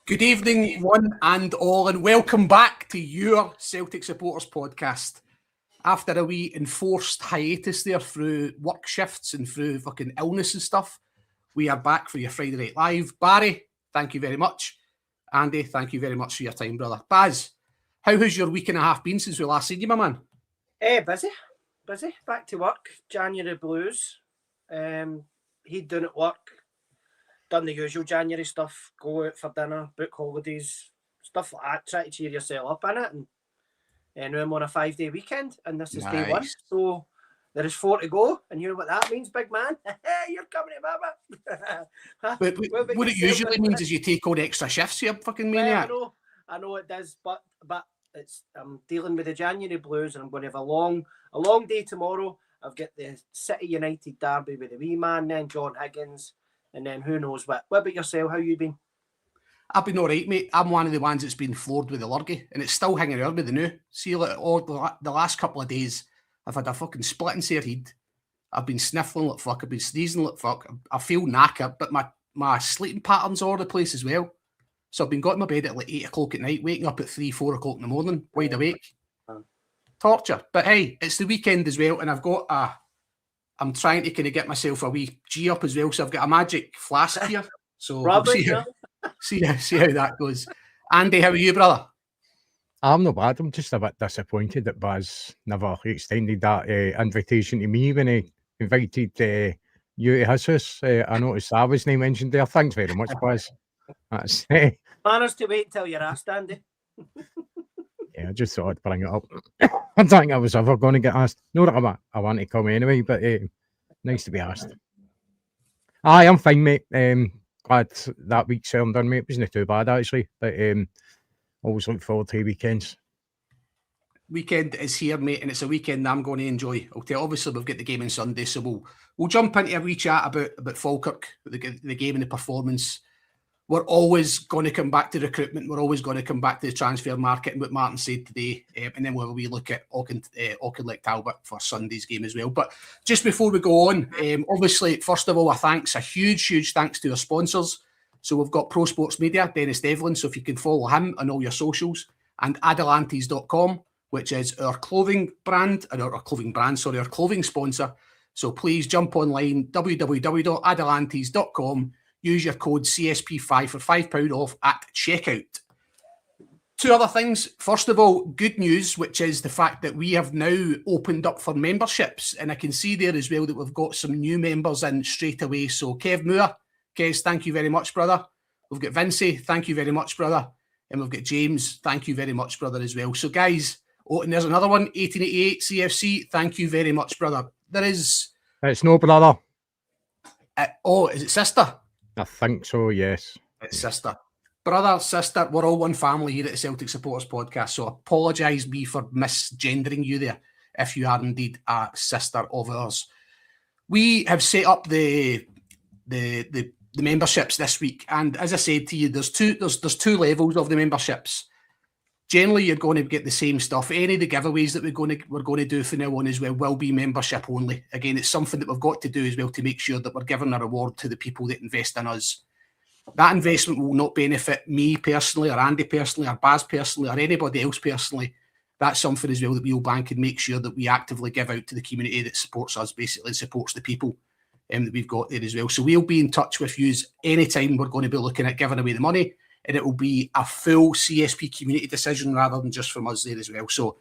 Good evening, one and all, and welcome back to your Celtic Supporters podcast. After a wee enforced hiatus there through work shifts and through fucking illness and stuff, we are back for your Friday Night Live. Barry, thank you very much. Andy, thank you very much for your time, brother. Baz, how has your week and a half been since we last seen you, my man? Busy. Back to work. January blues. He'd done at work. Done the usual January stuff. Go out for dinner, book holidays, stuff like that. Try to cheer yourself up in it. And now I'm on a 5-day weekend, and this is day one. So there is 4 to go, and you know what that means, big man? You're coming to Mama. But what it usually means is you take on extra shifts, you fucking maniac. Well, I know it does, but I'm dealing with the January blues, and I'm going to have a long day tomorrow. I've got the City United derby with the wee man, then John Higgins, and then who knows what. What about yourself? How you been? I've been all right, mate. I'm one of the ones that's been floored with the lurgy, and it's still hanging around with the new. See, like, the last couple of days, I've had a fucking splitting sore head. I've been sniffling like fuck. I've been sneezing like fuck. I feel knackered, but my sleeping pattern's all over the place as well. So I've been got in my bed at like 8 o'clock at night, waking up at 3, 4 o'clock in the morning, wide awake. Torture. But hey, it's the weekend as well, and I'm trying to kind of get myself a wee G up as well. So I've got a magic flask here. So we'll see how that goes. Andy, how are you, brother? I'm not bad. I'm just a bit disappointed that Baz never extended that invitation to me when he invited you to his house. I noticed I was name mentioned there. Thanks very much, Baz. That's manners to wait till you're asked, Andy. Yeah, I just thought I'd bring it up. I don't think I was ever going to get asked. No, that I want to come anyway, but nice to be asked. Aye, I'm fine, mate. Glad that week's done, mate. It wasn't too bad, actually. But always look forward to weekends. Weekend is here, mate, and it's a weekend I'm going to enjoy. Obviously, we've got the game on Sunday, so we'll jump into a wee chat about Falkirk, the game and the performance. We're always going to come back to recruitment. We're always going to come back to the transfer market and what Martin said today. And then we look at Auchinleck Talbot for Sunday's game as well. But just before we go on, obviously, first of all, a huge thanks to our sponsors. So we've got Pro Sports Media, Dennis Devlin. So if you can follow him on all your socials, and Adalantes.com, which is our clothing sponsor. So please jump online, www.adalantes.com. Use your code CSP5 for £5 off at checkout. Two other things. First of all, good news, which is the fact that we have now opened up for memberships. And I can see there as well that we've got some new members in straight away. So Kev Moore, Kez, thank you very much, brother. We've got Vincey, thank you very much, brother. And we've got James, thank you very much, brother, as well. So guys, and there's another one, 1888 CFC, thank you very much, brother. There is... It's no brother. Is it sister? I think so, yes. It's sister. Brother, sister, we're all one family here at the Celtic Supporters Podcast, so apologise me for misgendering you there if you are indeed a sister of ours. We have set up the memberships this week, and as I said to you, there's two levels of the memberships. Generally, you're going to get the same stuff. Any of the giveaways that we're going to do from now on as well will be membership only. Again, it's something that we've got to do as well to make sure that we're giving a reward to the people that invest in us. That investment will not benefit me personally, or Andy personally, or Baz personally, or anybody else personally. That's something as well that we'll bank and make sure that we actively give out to the community that supports us, basically supports the people that we've got there as well. So we'll be in touch with you anytime we're going to be looking at giving away the money. And it will be a full CSP community decision rather than just from us there as well. So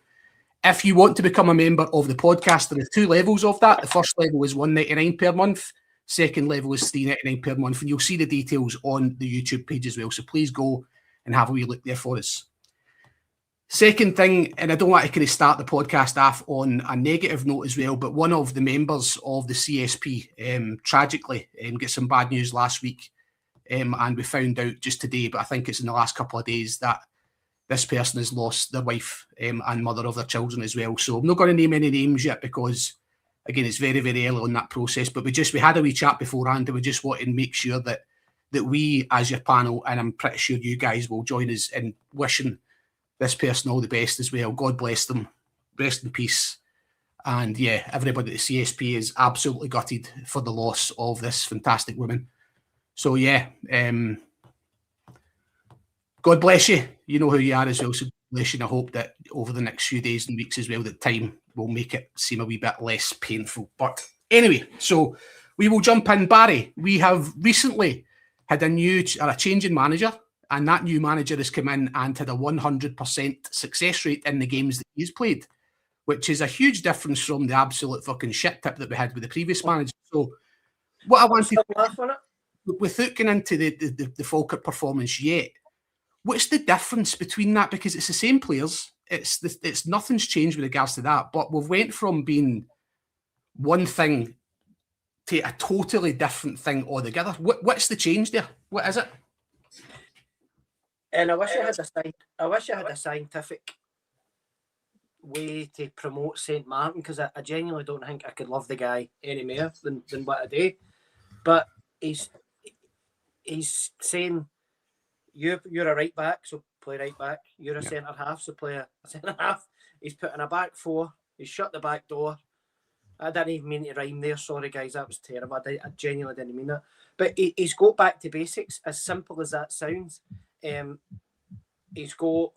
if you want to become a member of the podcast, there are two levels of that. The first level is $1.99 per month. Second level is $3.99 per month. And you'll see the details on the YouTube page as well. So please go and have a wee look there for us. Second thing, and I don't want to kind of start the podcast off on a negative note as well, but one of the members of the CSP tragically got some bad news last week. And we found out just today, but I think it's in the last couple of days, that this person has lost their wife and mother of their children as well. So I'm not going to name any names yet because, again, it's very, very early in that process. But we had a wee chat beforehand, and we just wanted to make sure that we, as your panel, and I'm pretty sure you guys will join us in wishing this person all the best as well. God bless them. Rest in peace. And yeah, everybody at the CSP is absolutely gutted for the loss of this fantastic woman. So yeah, God bless you. You know who you are as well. So bless you. And I hope that over the next few days and weeks as well, that time will make it seem a wee bit less painful. But anyway, so we will jump in. Barry, we have recently had a change in manager, and that new manager has come in and had a 100% success rate in the games that he's played, which is a huge difference from the absolute fucking shit tip that we had with the previous manager. So what I wanted, without getting into the Falkirk performance yet, what's the difference between that? Because it's the same players. It's nothing's changed with regards to that. But we've went from being one thing to a totally different thing altogether. What's the change there? What is it? And I wish I had a scientific way to promote St. Martin, because I genuinely don't think I could love the guy any more than what I do. But he's saying, you're a right back, so play right back. You're a centre half, so play a centre half. He's put in a back four. He's shut the back door. I didn't even mean to rhyme there. Sorry, guys, that was terrible. I genuinely didn't mean that. But he's got back to basics, as simple as that sounds. He's got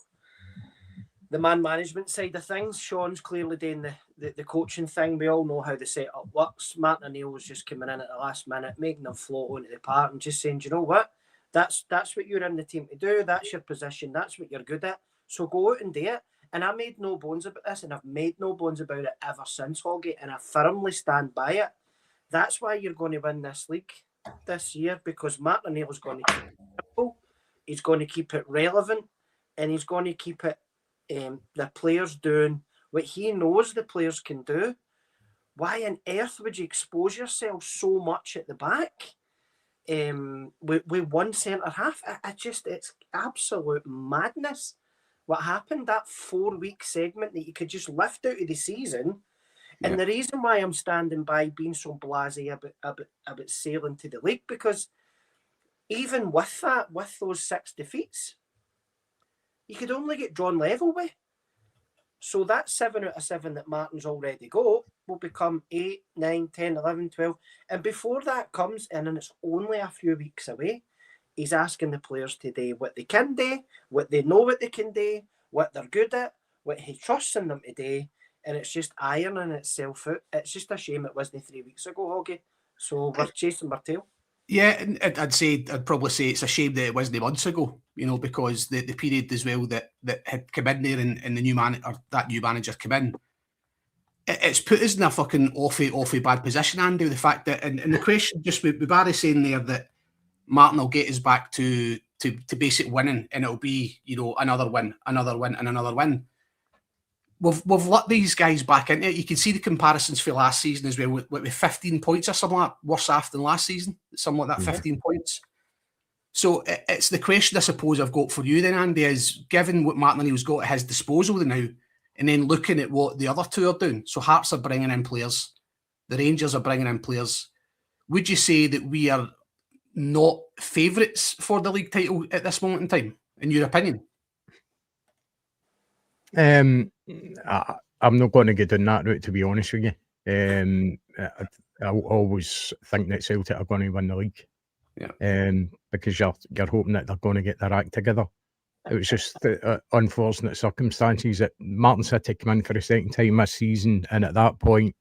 the man management side of things. Sean's clearly doing the coaching thing. We all know how the setup works. Martin O'Neill was just coming in at the last minute, making them float onto the part and just saying, do you know what? That's what you're in the team to do. That's your position. That's what you're good at. So go out and do it. And I made no bones about this, and I've made no bones about it ever since, Hoggy, and I firmly stand by it. That's why you're going to win this league this year, because Martin O'Neill's going to keep it simple, he's going to keep it relevant, and he's going to keep it the players doing what he knows the players can do. Why on earth would you expose yourself so much at the back with one centre half? It's absolute madness. What happened, that 4-week segment that you could just lift out of the season. And the reason why I'm standing by being so blasé about sailing to the league, because even with that, with those 6 defeats, you could only get drawn level with. So that 7 out of 7 that Martin's already got will become 8, 9, 10, 11, 12. And before that comes in, and it's only a few weeks away, he's asking the players to do what they can do, what they know what they can do, what they're good at, what he trusts in them to do, and it's just ironing itself out. It's just a shame it wasn't 3 weeks ago, Hoggy. So we're chasing our tail. Yeah, I'd probably say it's a shame that it wasn't months ago, because the period as well that had come in there and the new that new manager came in, it's put us in a fucking awfully bad position, Andy, with the fact that, and the question just with Barry saying there that Martin will get us back to basic winning, and it'll be, another win, and another win. We've let these guys back into it. You can see the comparisons for last season as well, with 15 points or something like that, worse off than last season, something like that, 15 points. So it's the question I suppose I've got for you then, Andy, is given what Martin O'Neill's got at his disposal now, and then looking at what the other two are doing. So Hearts are bringing in players, the Rangers are bringing in players. Would you say that we are not favourites for the league title at this moment in time, in your opinion? I'm not going to get down that route, to be honest with you. I always think that Celtic are going to win the league. Yeah. Because you're hoping that they're going to get their act together. It was just unfortunate circumstances that Martin's had to come in for the second time this season, and at that point,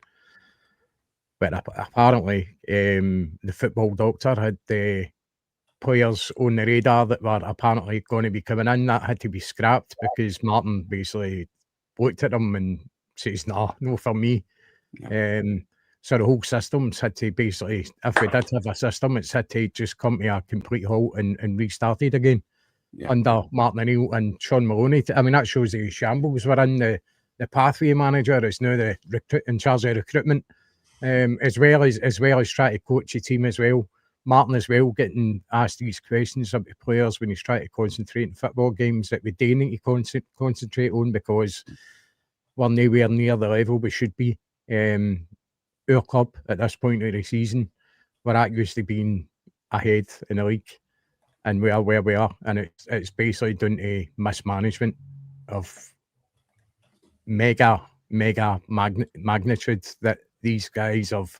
but apparently the football doctor had players on the radar that were apparently going to be coming in. That had to be scrapped because Martin basically looked at them and says, "No for me." Yeah. So the whole system's had to basically, if we did have a system, it's had to just come to a complete halt and restarted again under Martin O'Neill and Sean Maloney. I mean, that shows the shambles we're in. The pathway manager is now in charge of recruitment, as well as trying to coach a team as well. Martin as well getting asked these questions of the players when he's trying to concentrate in football games that we do need to concentrate on, because we're nowhere near the level we should be. Our club at this point of the season, we're actually being ahead in the league, and we are where we are, and it's basically down to mismanagement of mega magnitude that these guys have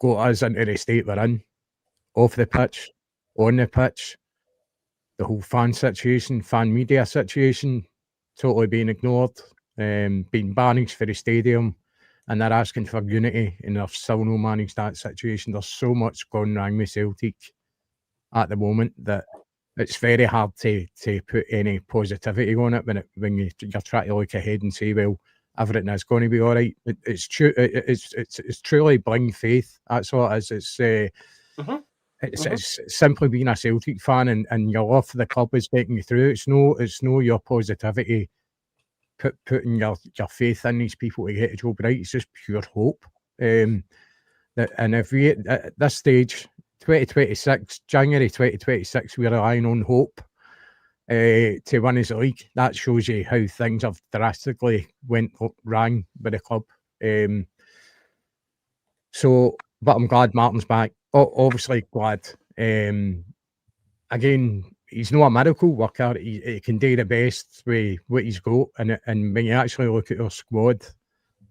got us into the state we're in. Off the pitch, on the pitch, whole fan media situation, totally being ignored, being banished for the stadium, and they're asking for unity, and they've still no managed that situation. There's so much going wrong with Celtic at the moment that it's very hard to put any positivity on it when you're trying to look ahead and say, well, everything is going to be all right. It's true. It's truly blind faith. That's what it is. It's simply being a Celtic fan and your love for the club is getting you through. It's no your positivity, putting your faith in these people to get a job right. It's just pure hope. And if we at this stage, 2026, January 2026, we're relying on hope to win us the league. That shows you how things have drastically went wrong with the club. But I'm glad Martin's back. Obviously glad. Again, he's not a miracle worker. He can do the best with what he's got. And when you actually look at our squad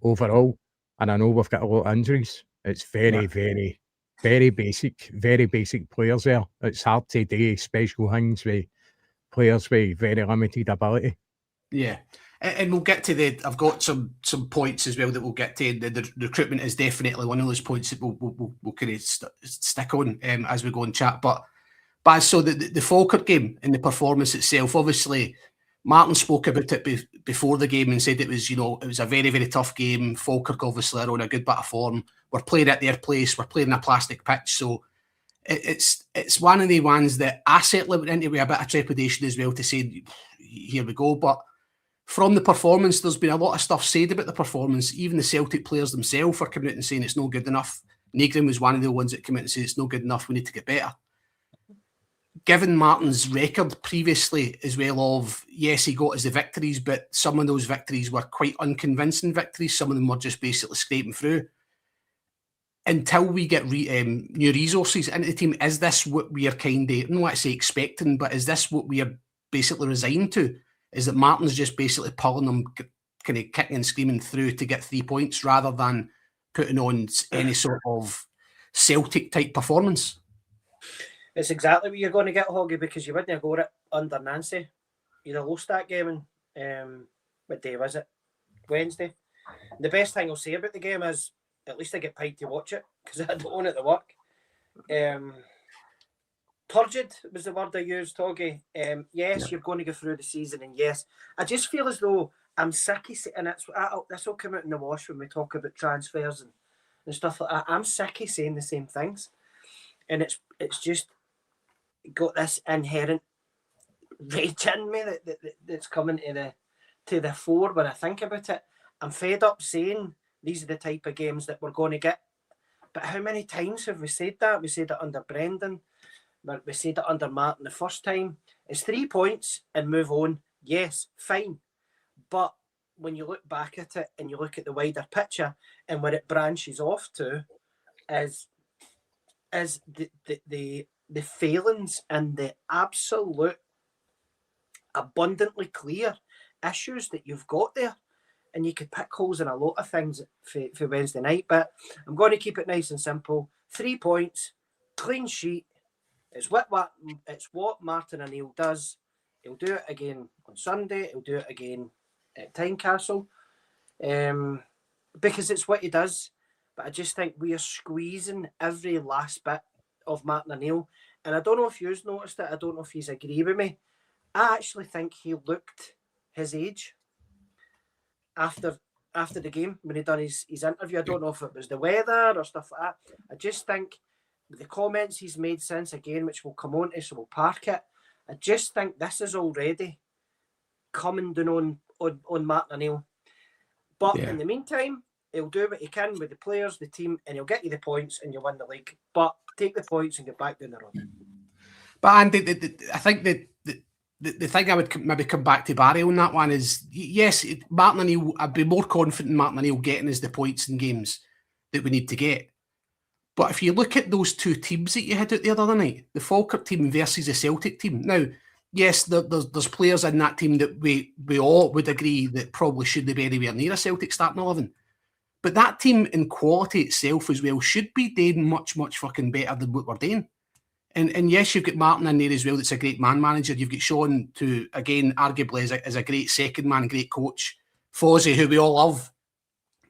overall, and I know we've got a lot of injuries, it's very basic players there. It's hard to do special things with players with very limited ability. Yeah. And we'll get to I've got some points as well that we'll get to. The recruitment is definitely one of those points that we'll kind of stick on as we go and chat. But so the Falkirk game and the performance itself, obviously, Martin spoke about it before the game and said it was a very, very tough game. Falkirk obviously are on a good bit of form. We're playing at their place. We're playing a plastic pitch. So it's one of the ones that I certainly went into with a bit of trepidation as well to say, here we go. But from the performance, there's been a lot of stuff said about the performance. Even the Celtic players themselves are coming out and saying it's no good enough. Negrin was one of the ones that came out and said it's no good enough. We need to get better. Given Martin's record previously as well of, yes, he got us the victories, but some of those victories were quite unconvincing victories. Some of them were just basically scraping through. Until we get new resources into the team, is this what we are kind of, I don't want to say expecting, but is this what we are basically resigned to? Is that Martin's just basically pulling them kind of kicking and screaming through to get 3 points rather than putting on any sort of Celtic type performance? It's exactly what you're going to get, Hoggy, because you wouldn't have got it under Nancy. You'd have lost that game in, what day was it? Wednesday. The best thing I'll say about the game is at least I get paid to watch it because I don't own it to work. Turgid was the word I used, Hoggy. Yes, you're going to go through the season, and yes, I just feel as though I'm sick of saying, and this will come out in the wash when we talk about transfers and stuff like that. I'm sick of saying the same things, and it's just got this inherent rage in me that's coming to the fore when I think about it. I'm fed up saying these are the type of games that we're going to get, but how many times have we said that? We said it under Brendan. We said it under Martin the first time. It's 3 points and move on. Yes, fine. But when you look back at it and you look at the wider picture and where it branches off to is the failings and the absolute abundantly clear issues that you've got there. And you could pick holes in a lot of things for Wednesday night. But I'm going to keep it nice and simple. 3 points, clean sheet. It's what Martin O'Neill does. He'll do it again on Sunday. He'll do it again at Tynecastle. Because it's what he does. But I just think we are squeezing every last bit of Martin O'Neill. And I don't know if you've noticed it. I don't know if you agree with me. I actually think he looked his age after the game when he done his interview. I don't know if it was the weather or stuff like that. I just think the comments he's made since, again, which we'll come on to, so we'll park it. I just think this is already coming down on Martin O'Neill. But in the meantime, he'll do what he can with the players, the team, and he'll get you the points and you'll win the league. But take the points and get back down the road. But Andy, I think the thing I would maybe come back to Barry on that one is, yes, Martin O'Neill, I'd be more confident in Martin O'Neill getting us the points in games that we need to get. But if you look at those two teams that you had out the other night, the Falkirk team versus the Celtic team, now, yes, there's players in that team that we all would agree that probably shouldn't be anywhere near a Celtic starting 11. But that team in quality itself as well should be doing much, much fucking better than what we're doing. And yes, you've got Martin in there as well. That's a great man manager. You've got Sean, who again, arguably is a great second man, great coach. Fozzie, who we all love,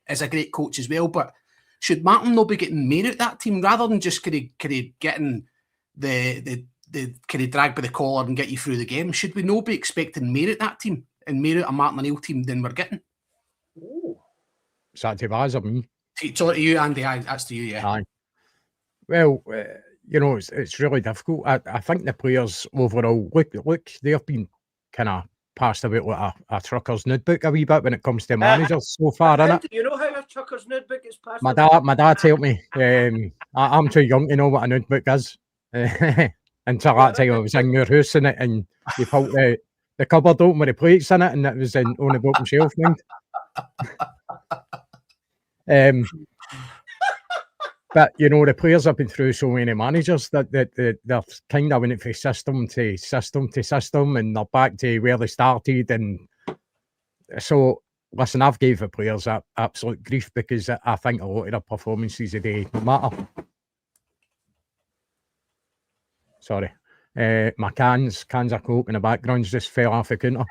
is a great coach as well. But should Martin not be getting more out that team rather than just kind of getting the kind of drag by the collar and get you through the game? Should we not be expecting more out that team and more out a Martin O'Neill team than we're getting? Is that to Vaz or me? To you, Andy. That's to you, yeah. Aye. Well, it's really difficult. I think the players overall, look, they've been kind of passed about like a trucker's notebook a wee bit when it comes to managers so far, innit? Do you know how a trucker's notebook is passed? My dad told me. I'm too young to know what a notebook is. Until that time I was in your house in it, and you pulled the cupboard open with the plates in it, and it was on the bottom shelf. But the players have been through so many managers that they're kind of went from system to system, and they're back to where they started. And so, listen, I've gave the players absolute grief because I think a lot of their performances today matter. Sorry, my cans of Coke in the background just fell off the counter.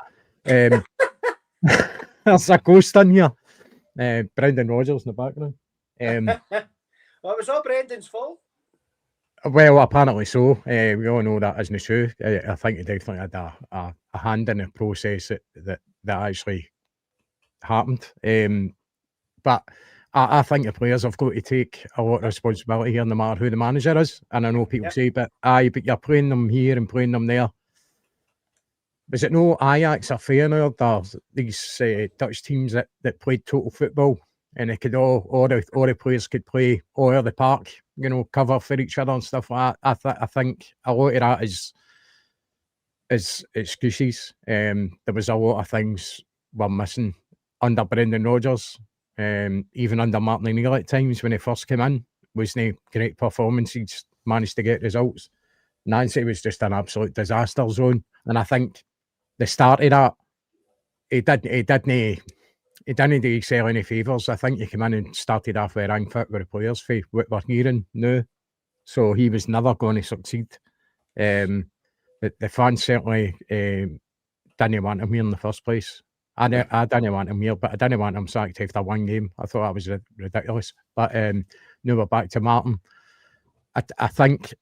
There's a ghost in here. Brendan Rodgers in the background. Well, it was all Brendan's fault. Well, apparently so. We all know that isn't true. I think he definitely had a hand in the process that actually happened. But I think the players have got to take a lot of responsibility here, no matter who the manager is. And I know people say, but you're playing them here and playing them there. Was it no Ajax or Feyenoord? There's these Dutch teams that played total football, and they could all the players could play all over the park, cover for each other and stuff like that. I think a lot of that is excuses. There was a lot of things we're missing under Brendan Rodgers, even under Martin O'Neill at times when he first came in. Wasn't great performances, managed to get results. Nancy was just an absolute disaster zone, and I think the start of that, he didn't do himself any favours. I think he came in and started off with rank fit with the players for what we're hearing now. So he was never going to succeed. The fans certainly didn't want him here in the first place. I didn't want him here, but I didn't want him sacked after one game. I thought that was ridiculous. But now we're back to Martin. I think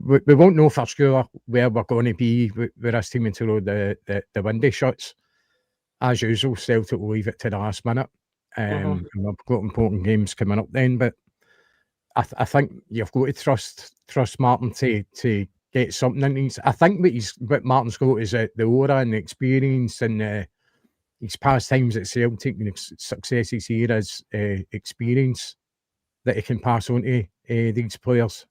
we won't know for sure where we're going to be with this team until the window shuts. As usual, Celtic will leave it to the last minute. And we've got important games coming up then. But I think you've got to trust Martin to get something in these. I think what Martin's got is the aura and the experience and his past times at Celtic and his successes here as experience that he can pass on to these players.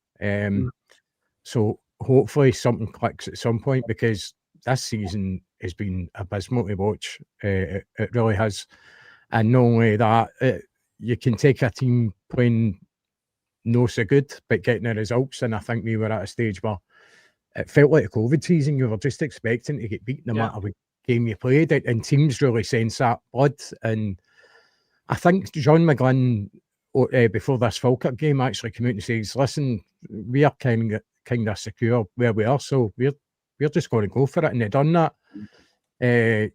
So hopefully something clicks at some point, because this season has been abysmal to watch. It really has. And not only that, you can take a team playing no so good, but getting the results. And I think we were at a stage where it felt like a COVID season. You were just expecting to get beaten no matter what game you played. And teams really sense that blood. And I think John McGlynn, before this Falkirk game, actually came out and says, listen, we are kind of secure where we are, so we're just going to go for it. And they've done that. They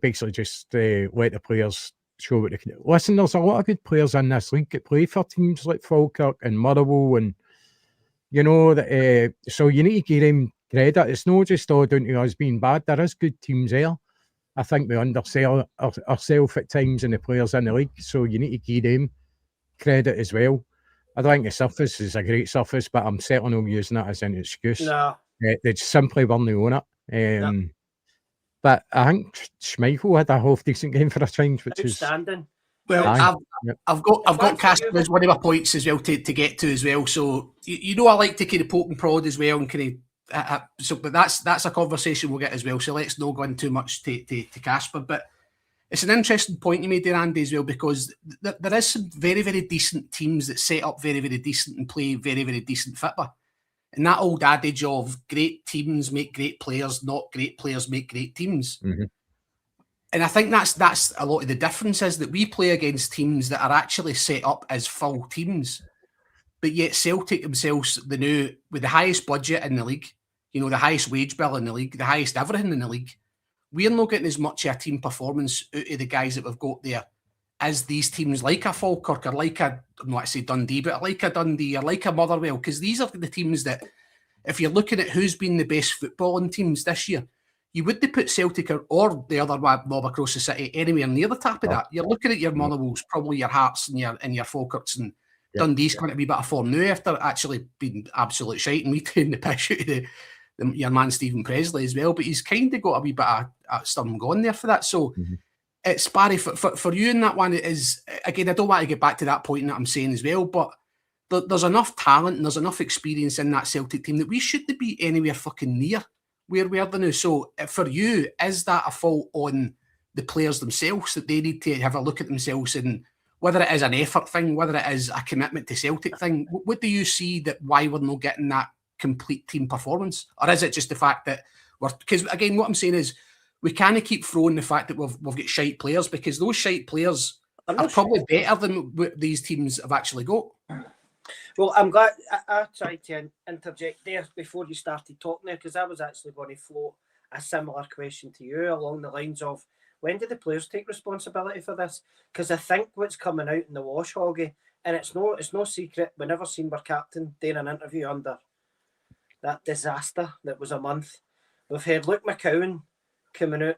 basically just let the players show what they can do. Listen, there's a lot of good players in this league that play for teams like Falkirk and Motherwell, and so you need to give them credit. It's not just all down to us being bad. There is good teams there. I think we undersell ourselves at times and the players in the league, so you need to give them credit as well. I don't think the surface is a great surface, but I'm certainly not using it as an excuse. No. They just simply weren't on it. But I think Schmeichel had a half decent game for a change, which outstanding. is well. I've got Casper as one of my points as well to get to as well. So I like to kind of poke and prod as well, and kind of but that's a conversation we'll get as well. So let's not go into too much to Casper, but it's an interesting point you made there, Andy, as well, because there is some very, very decent teams that set up very, very decent and play very, very decent football. And that old adage of great teams make great players, not great players make great teams. And I think that's a lot of the difference, is that we play against teams that are actually set up as full teams. but yet Celtic themselves, the new with the highest budget in the league, you know, the highest wage bill in the league, the highest everything in the league, we're not getting as much of a team performance out of the guys that we've got there as these teams like a Falkirk or like a, I'm not to say Dundee, but like a Dundee or like a Motherwell, because these are the teams that, if you're looking at who's been the best footballing teams this year, you wouldn't put Celtic or the other mob across the city anywhere near the top of that. You're looking at your Motherwells, probably your Hearts and your Falkirks, and Dundee's going to be a bit of form now after actually being absolute shite and me taking the piss out of your man Stephen Presley as well. But he's kind of got a wee bit of something going there for that. So it's Barry, for you in that one, it is, again, I don't want to get back to that point that I'm saying as well, but there's enough talent and there's enough experience in that Celtic team that we shouldn't be anywhere fucking near where we are now. So for you, is that a fault on the players themselves, that they need to have a look at themselves, and whether it is an effort thing, whether it is a commitment to Celtic thing? What do you see that why we're not getting that complete team performance? Or is it just the fact that because again, what I'm saying is we can't keep throwing the fact that we've got shite players, because those shite players are probably better than what these teams have actually got. Well, I'm glad I tried to interject there before you started talking there, because I was actually going to float a similar question to you along the lines of, when do the players take responsibility for this? Because I think what's coming out in the wash, Hoggy, and it's no secret, we never seen our captain doing an interview under that disaster that was a month. We've heard Luke McCowan coming out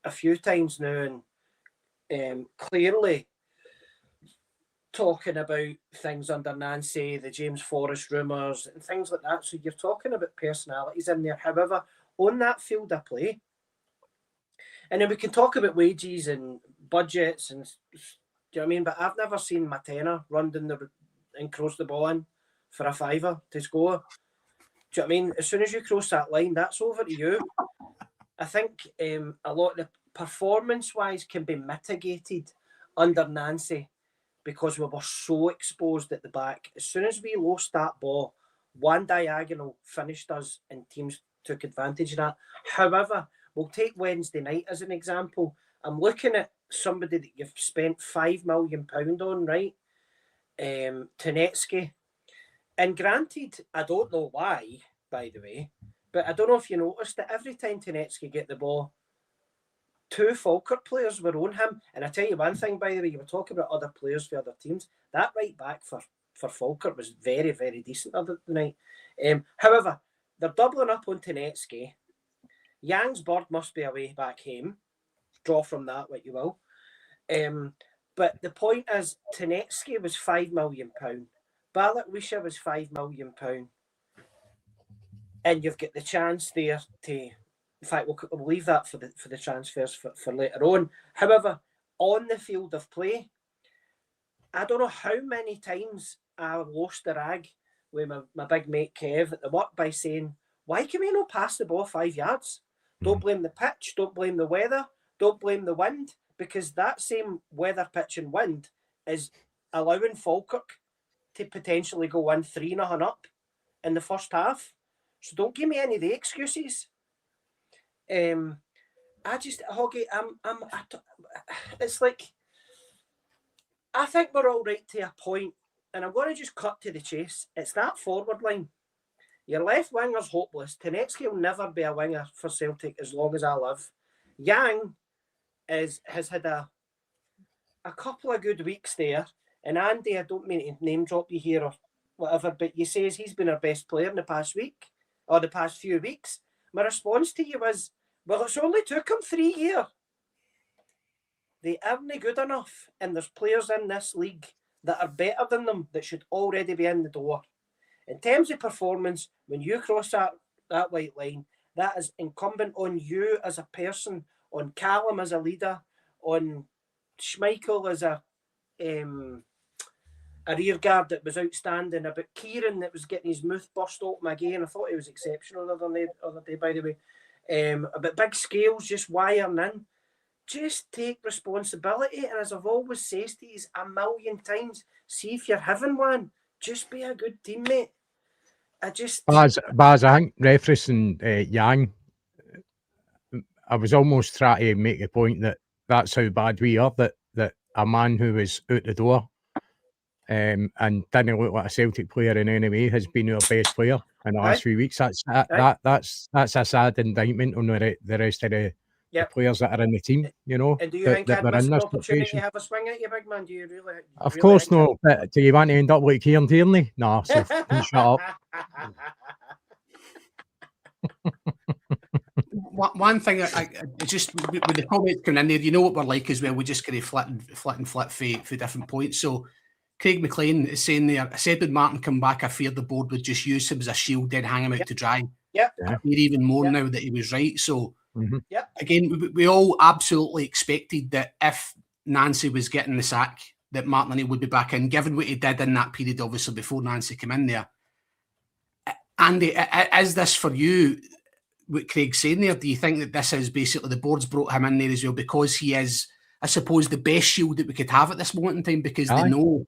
a few times now and clearly talking about things under Nancy, the James Forrest rumours and things like that. So you're talking about personalities in there. However, on that field of play, and then we can talk about wages and budgets and, do you know what I mean? But I've never seen Matena run down and cross the ball in for a fiver to score. Do you know what I mean? As soon as you cross that line, that's over to you. I think a lot of the performance-wise can be mitigated under Nancy, because we were so exposed at the back. As soon as we lost that ball, one diagonal finished us and teams took advantage of that. However, we'll take Wednesday night as an example. I'm looking at somebody that you've spent £5 million on, right? Tenetsky. And granted, I don't know why, by the way, but I don't know if you noticed that every time Tenetsky get the ball, two Falkirk players were on him. And I tell you one thing, by the way, you were talking about other players for other teams. That right back for Falkirk was very, very decent other night. However, they're doubling up on Tenetsky. Yang's bird must be away back home. Draw from that what you will. But the point is, Tenetsky was £5 million. Balatwisha was £5 million. And you've got the chance there to, in fact, we'll leave that for the transfers for later on. However, on the field of play, I don't know how many times I lost the rag with my big mate Kev at the work by saying, why can we not pass the ball 5 yards? Don't blame the pitch, don't blame the weather, don't blame the wind, because that same weather, pitch and wind is allowing Falkirk to potentially go 1-3-0 up in the first half. So don't give me any of the excuses. Hoggy, it's like, I think we're all right to a point, and I'm going to just cut to the chase. It's that forward line. Your left winger's hopeless. Tenetsky will never be a winger for Celtic as long as I live. Yang has had a couple of good weeks there, and Andy, I don't mean to name drop you here or whatever, but you say he's been our best player in the past week or the past few weeks. My response to you was, well, it's only took him 3 years. They aren't good enough, and there's players in this league that are better than them that should already be in the door. In terms of performance, when you cross that white line, that is incumbent on you as a person, on Callum as a leader, on Schmeichel as a rear guard that was outstanding, about Kieran that was getting his mouth burst open again. I thought he was exceptional the other day, by the way. About Big Scales just wiring in. Just take responsibility, and as I've always said to you a million times, see if you're having one. Just be a good teammate. Baz, I think referencing Yang, I was almost trying to make the point that that's how bad we are, that a man who was out the door and didn't look like a Celtic player in any way, has been our best player in the Aye. last few weeks. That's a sad indictment on the rest of the players that are in the team, you know. And do you think I'd we're miss in an this opportunity situation. to have a swing at you, big man? Do you really? Of course not. But do you want to end up like Kieran Tierney? Nah, so shut up. One thing, I just with the comments coming in there, you know what we're like as well. We just kind of flip for different points. So Craig McLean is saying there, I said when Martin come back, I feared the board would just use him as a shield, then hang him out to dry. Yeah. I fear even more now that he was right. So yeah, again, we all absolutely expected that if Nancy was getting the sack, that Martin O'Neill would be back in, given what he did in that period, obviously, before Nancy came in there. Andy, is this for you, what Craig's saying there? Do you think that this is basically the board's brought him in there as well because he is, I suppose, the best shield that we could have at this moment in time because they know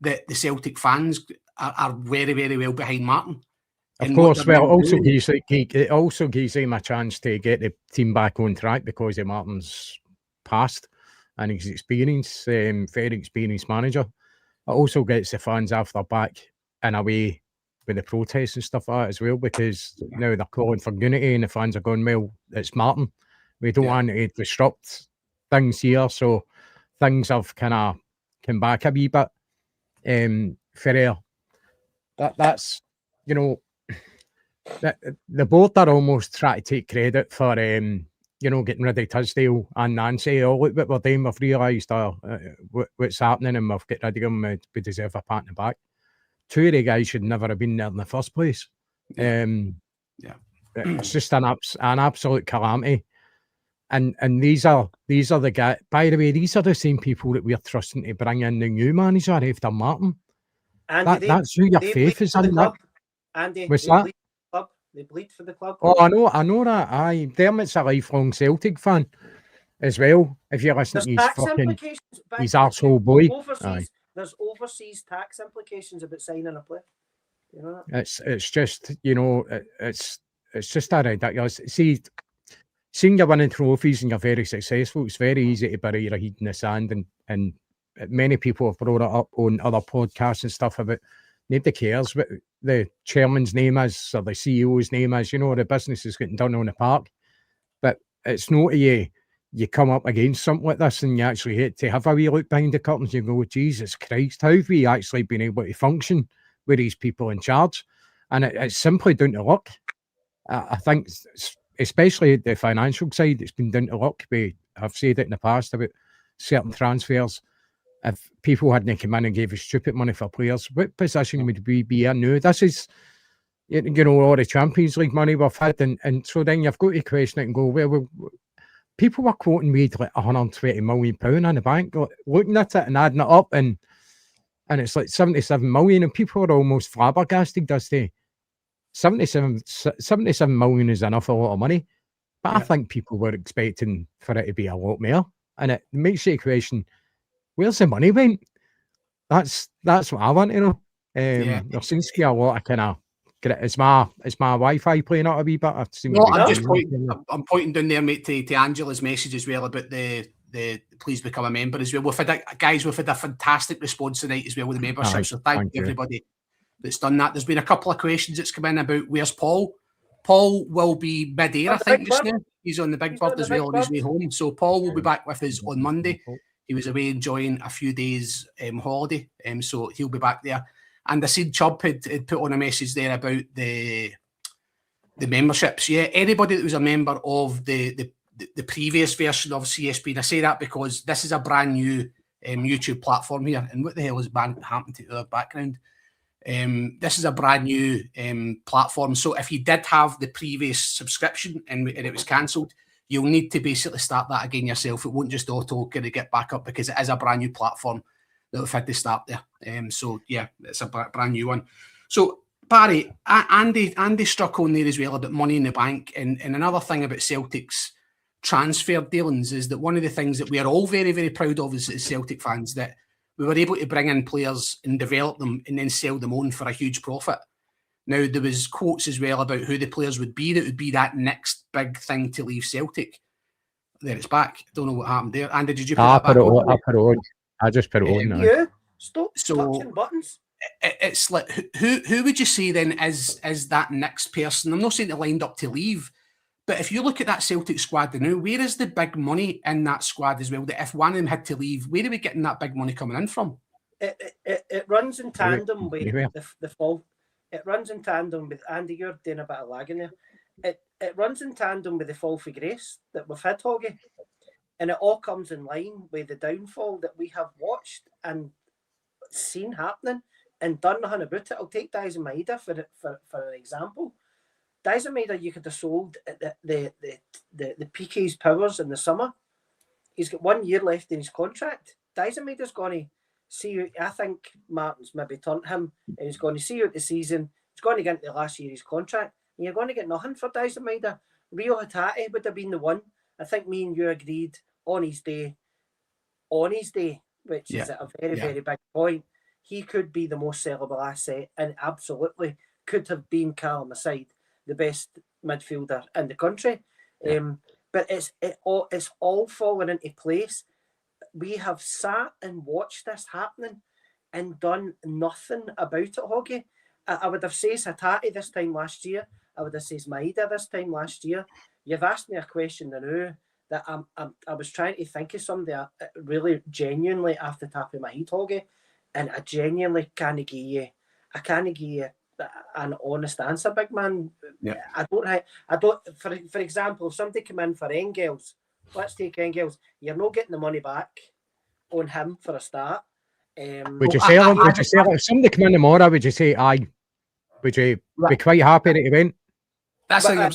that the Celtic fans are very, very well behind Martin? Of course, well, it also gives him a chance to get the team back on track because of Martin's past and his experience, very experienced manager. It also gets the fans off their back in a way with the protests and stuff like that as well, because now they're calling for unity and the fans are going, well, it's Martin. We don't want to disrupt things here, so things have kind of come back a wee bit. For that's, you know, the board are almost trying to take credit for, you know, getting rid of Tisdale and Nancy. Oh, look what we're doing. We've realised what's happening and we've got rid of them. We deserve a pat in the back. Two of the guys should never have been there in the first place. It's just an absolute calamity. And these are the guys. By the way, these are the same people that we're trusting to bring in the new manager after Martin. That's who your faith is in. Andy, what's that? They bleed for the club. Oh, I know that. Aye, Dermot's a lifelong Celtic fan as well. If you're listening to his fucking his arsehole boy. There's overseas tax implications about signing a player. You know that? It's just, you know, it's just a ridiculous. Seeing you winning trophies and you're very successful, it's very easy to bury your head in the sand, and many people have brought it up on other podcasts and stuff about nobody cares what the chairman's name is or the CEO's name is. You know, the business is getting done on the park, but it's not you come up against something like this and you actually hate to have a wee look behind the curtains. You go, Jesus Christ, how have we actually been able to function with these people in charge? And it's simply down to luck. I think, especially the financial side, it's been down to luck. I've said it in the past about certain transfers. If people hadn't come in and gave us stupid money for players, what position would we be in now? This is, you know, all the Champions League money we've had. And so then you've got to question it and go, well, people were quoting me like £120 million in the bank, looking at it and adding it up, and it's like 77 million, and people are almost flabbergasted as to 77 million is enough, a lot of money. But I think people were expecting for it to be a lot more, and it makes you question, where's the money went? That's what I want to know. There seems to be a lot of kind of. Is my Wi-Fi playing out a wee bit? I'm pointing down there, mate, to Angela's message as well about the please become a member as well. We've had a fantastic response tonight as well with the membership. So thank you everybody that's done that. There's been a couple of questions that's come in about where's Paul. Paul will be mid-air, I think, just now. He's on the Big Bird as well on his way home. So Paul will be back with us on Monday. He was away enjoying a few days holiday, so he'll be back there. And I seen Chubb had put on a message there about the memberships. Yeah, anybody that was a member of the previous version of CSP, and I say that because this is a brand new YouTube platform here. And what the hell has happened to our background? This is a brand new platform. So if you did have the previous subscription and it was cancelled, you'll need to basically start that again yourself. It won't just auto get back up because it is a brand new platform that we've had to start there. So yeah, it's a brand new one. So Barry, Andy struck on there as well about money in the bank, and another thing about Celtic's transfer dealings is that one of the things that we are all very, very proud of as Celtic fans, that we were able to bring in players and develop them and then sell them on for a huge profit. Now, there was quotes as well about who the players would be that next big thing to leave Celtic. There, it's back. Don't know what happened there. Andy, did you put that back on? I just put it on now. Stop So- touching buttons. It's like, who would you say then is that next person? I'm not saying they're lined up to leave, but if you look at that Celtic squad now, where is the big money in that squad as well? That if one of them had to leave, where are we getting that big money coming in from? It runs in tandem with Anywhere. the fall. It runs in tandem with Andy. You're doing a bit of lagging there. It runs in tandem with the fall for grace that we've had, Hoggy, and it all comes in line with the downfall that we have watched and seen happening and done nothing about it. I'll take Dyson Maeda for an example. Dyson Maeda, you could have sold the PK's powers in the summer. He's got 1 year left in his contract. Dyson Maeda's going to see you. I think Martin's maybe turned him and he's going to see you at the season. He's going to get into the last year of his contract. And you're going to get nothing for Dyson Maeda. Rio Hatate would have been the one. I think me and you agreed on his day, which is a very, very big point. He could be the most sellable asset and absolutely could have been Callum aside the best midfielder in the country. But it's all fallen into place. We have sat and watched this happening and done nothing about it, Hoggy. I would have said Hatate this time last year. I would have said Maeda this time last year. You've asked me a question now that I was trying to think of somebody really genuinely off the top of my head, Hoggy, and I genuinely can't give you an honest answer, big man. Yeah. I don't. For example, if somebody come in for Engels, let's take Engels. You're not getting the money back on him for a start. Would you sell him? Would you sell him? If somebody come in tomorrow, would you say aye? Would you be quite happy that he went? That's I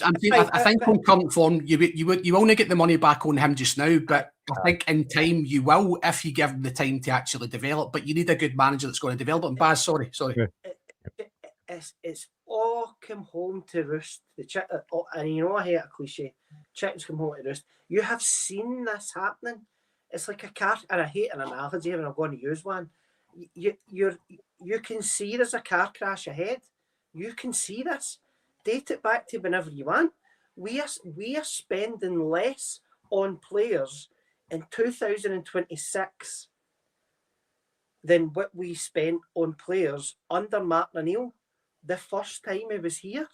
think on current form, you only get the money back on him just now, but I think in time you will if you give him the time to actually develop. But you need a good manager that's going to develop him. Baz, sorry. Yeah. It's all come home to roost. And you know, I hate a cliche. Chickens come home to roost. You have seen this happening. It's like a car, and I hate an analogy, and I'm going to use one. You can see there's a car crash ahead. You can see this. Date it back to whenever you want. We are spending less on players in 2026 than what we spent on players under Martin O'Neill the first time he was here.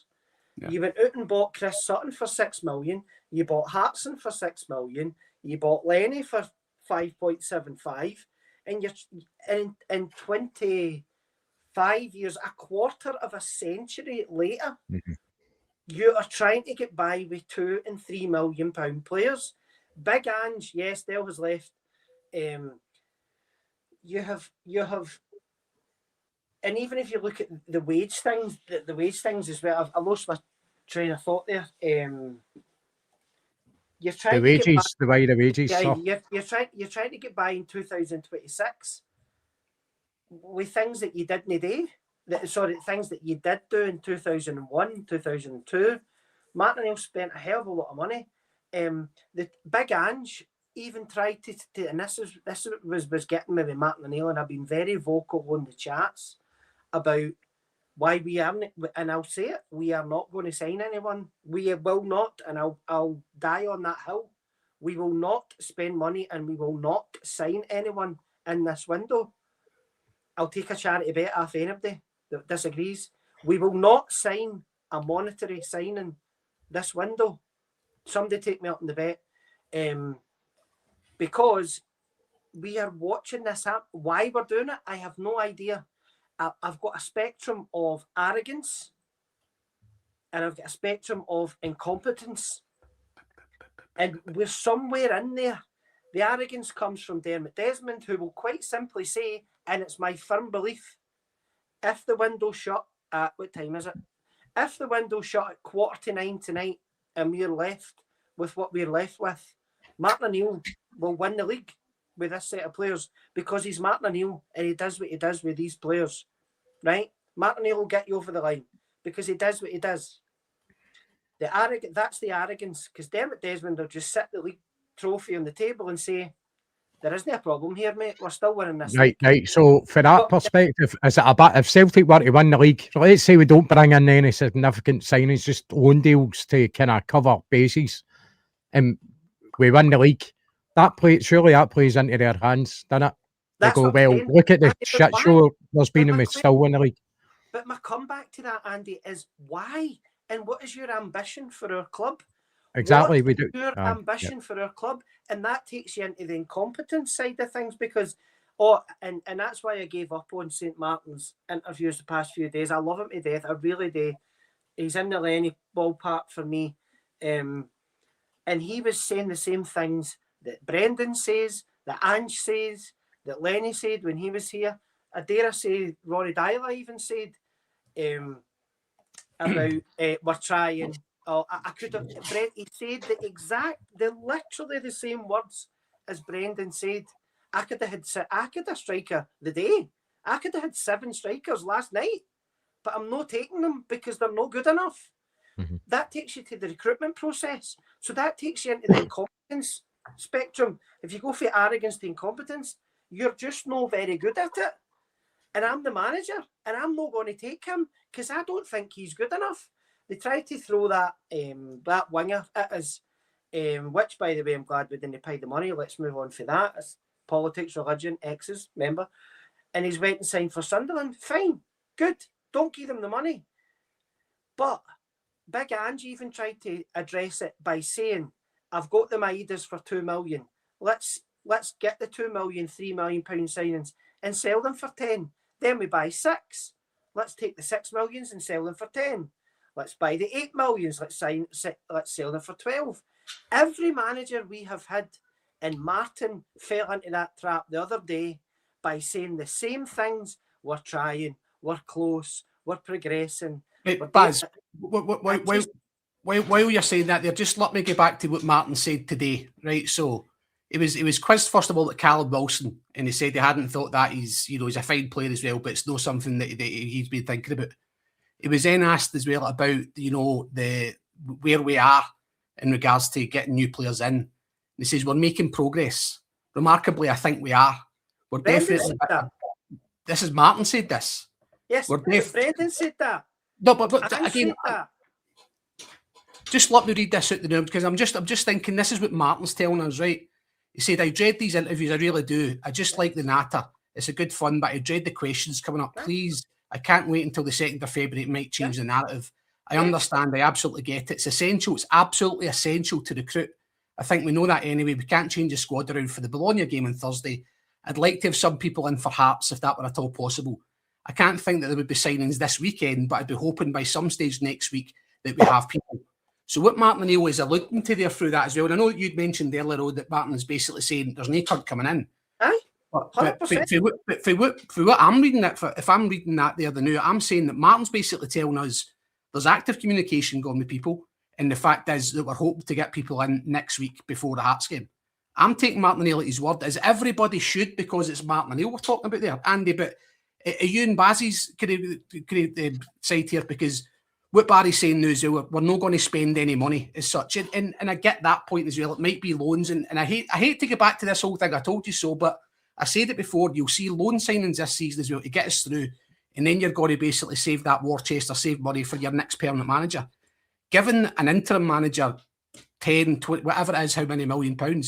Yeah. You went out and bought Chris Sutton for 6 million. You bought Hartson for 6 million. You bought Lenny for 5.75, and you're in 25 years, a quarter of a century later, you are trying to get by with £2 and £3 million players. Big Ange, yes, Dale has left. You have, and even if you look at the wage things, the wage things as well. I lost my train of thought there. You're trying the way the wages. Yeah, you're trying to get by in 2026 with things that you didn't do. Things that you did do in 2001, 2002. Martin O'Neill spent a hell of a lot of money. The Big Ange even tried to and this was getting me with Martin O'Neill, and I've been very vocal on the chats about why we aren't, and I'll say it, we are not going to sign anyone. We will not, and I'll die on that hill. We will not spend money, and we will not sign anyone in this window. I'll take a charity bet off anybody that disagrees. We will not sign a monetary signing this window. Somebody take me up in the bet. Because we are watching this happen. Why we're doing it, I have no idea. I've got a spectrum of arrogance and I've got a spectrum of incompetence. And we're somewhere in there. The arrogance comes from Dermot Desmond, who will quite simply say, and it's my firm belief, if the window's shut at, what time is it? If the window's shut at 8:45 tonight and we're left with what we're left with, Martin O'Neill will win the league with this set of players because he's Martin O'Neill and he does what he does with these players, right? Martin O'Neill will get you over the line because he does what he does. That's the arrogance, because Dermot Desmond will just sit the league trophy on the table and say, there isn't a problem here, mate. We're still winning this league. Right. So, for that perspective, is it a bit, if Celtic were to win the league, let's say we don't bring in any significant signings, just loan deals to kind of cover bases, and we win the league, surely that plays into their hands, doesn't it? They That's go, what I'm well, saying. look at the Andy, but shit why? show there's been But and my we still win the league. But my comeback to that, Andy, is why? And what is your ambition for our club? Exactly, What we is do. your Aye, ambition yeah. for our club? And that takes you into the incompetence side of things because, and that's why I gave up on St. Martin's interviews the past few days. I love him to death. I really do. He's in the Lenny ballpark for me. And he was saying the same things that Brendan says, that Ange says, that Lenny said when he was here. I dare say Rory Dyla even said about we're trying. Oh, I could have. He said literally the same words as Brendan said. I could have striker the day. I could have had 7 strikers last night, but I'm not taking them because they're not good enough. Mm-hmm. That takes you to the recruitment process. So that takes you into the incompetence spectrum. If you go from arrogance to incompetence, you're just not very good at it. And I'm the manager, and I'm not going to take him because I don't think he's good enough. They tried to throw that winger at us, which, by the way, I'm glad we didn't pay the money. Let's move on for that. It's politics, religion, exes, remember? And he's went and signed for Sunderland. Fine, good. Don't give them the money. But Big Ange even tried to address it by saying, I've got the Maidas for 2 million. Let's get the 2 million, £3 million signings and sell them for 10. Then we buy 6. Let's take the 6 millions and sell them for 10. Let's buy the 8 millions. Let's sell them for 12. Every manager we have had, and Martin fell into that trap the other day by saying the same things. We're trying, we're close, we're progressing. Baz, while you're saying that there, just let me get back to what Martin said today, right? So it was quizzed first of all at Callum Wilson, and he said he hadn't thought that he's a fine player as well, but it's not something that he's been thinking about. He was then asked as well about the where we are in regards to getting new players in. And he says we're making progress. Remarkably, I think we are. We're definitely. This is Martin said this. Yes, Brendan said that. No, but again, just let me read this out the room because I'm just thinking this is what Martin's telling us, right? He said, I dread these interviews, I really do. I just like the natter. It's a good fun, but I dread the questions coming up. Please, I can't wait until the 2nd of February. It might change the narrative. I understand. I absolutely get it. It's essential. It's absolutely essential to recruit. I think we know that anyway. We can't change the squad around for the Bologna game on Thursday. I'd like to have some people in for Hearts if that were at all possible. I can't think that there would be signings this weekend, but I'd be hoping by some stage next week that we have people. So what Martin O'Neill is alluding to there through that as well, and I know you'd mentioned earlier on that Martin is basically saying there's no turd coming in. Aye, but for what I'm reading that, if I'm reading that there the new, I'm saying that Martin's basically telling us there's active communication going with people, and the fact is that we're hoping to get people in next week before the Hearts game. I'm taking Martin O'Neill at his word, as everybody should, because it's Martin O'Neill we're talking about there, Andy. But are you and Bazzy's side here? Because what Barry's saying now is we're not going to spend any money as such, and I get that point as well. It might be loans, and I hate to go back to this whole thing. I told you so, but I said it before. You'll see loan signings this season as well to get us through, and then you're going to basically save that war chest or save money for your next permanent manager. Giving an interim manager 10, 20, whatever it is, how many £1 million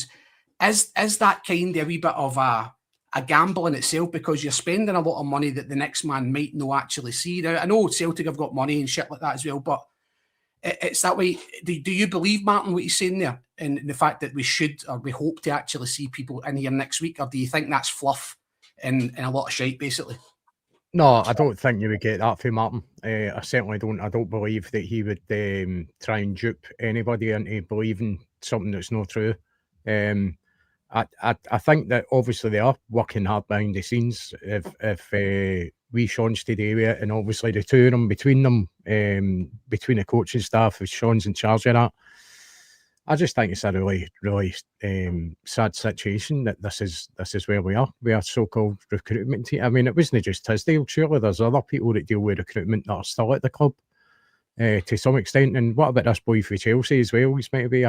is that kind of a wee bit of a gamble in itself, because you're spending a lot of money that the next man might not actually see. Now, I know Celtic have got money and shit like that as well, but it's that way. Do you believe, Martin, what he's saying there, and the fact that we should or we hope to actually see people in here next week, or do you think that's fluff and a lot of shite, basically? No, I don't think you would get that from Martin. I certainly don't. I don't believe that he would try and dupe anybody into believing something that's not true. I think that obviously they are working hard behind the scenes. If we Sean's today with it, and obviously the two of them, between the coaching staff, if Sean's in charge of that, I just think it's a really, really sad situation that this is where we are. We are so-called recruitment team. I mean, it wasn't just his deal. Surely there's other people that deal with recruitment that are still at the club to some extent. And what about this boy for Chelsea as well? He's meant to be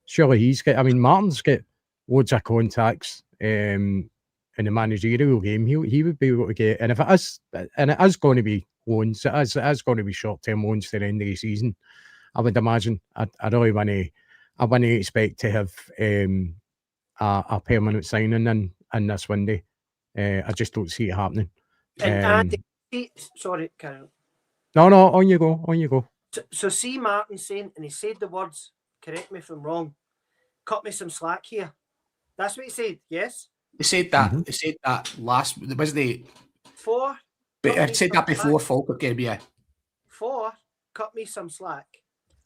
surely he's got. I mean, Martin's got loads of contacts in the managerial game. He would be able to get. And if it is going to be loans, it is going to be short-term loans to the end of the season. I would imagine. I really want to. I wouldn't expect to have a permanent signing in this window. I just don't see it happening. And sorry, Karen. No, on you go. So see Martin saying, and he said the words, correct me if I'm wrong, cut me some slack here. That's what he said, yes? He said that. He said that last. Wasn't he? But I said that before Falkirk game, yeah. Cut me some slack.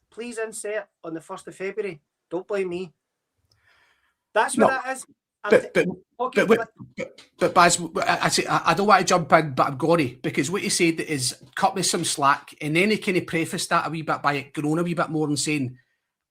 Please insert on the 1st of February. Don't blame me. That's what that is. But Baz, I don't want to jump in, but I'm gory, because what he said is cut me some slack, and then he kind of prefaced that a wee bit by it growing a wee bit more and saying,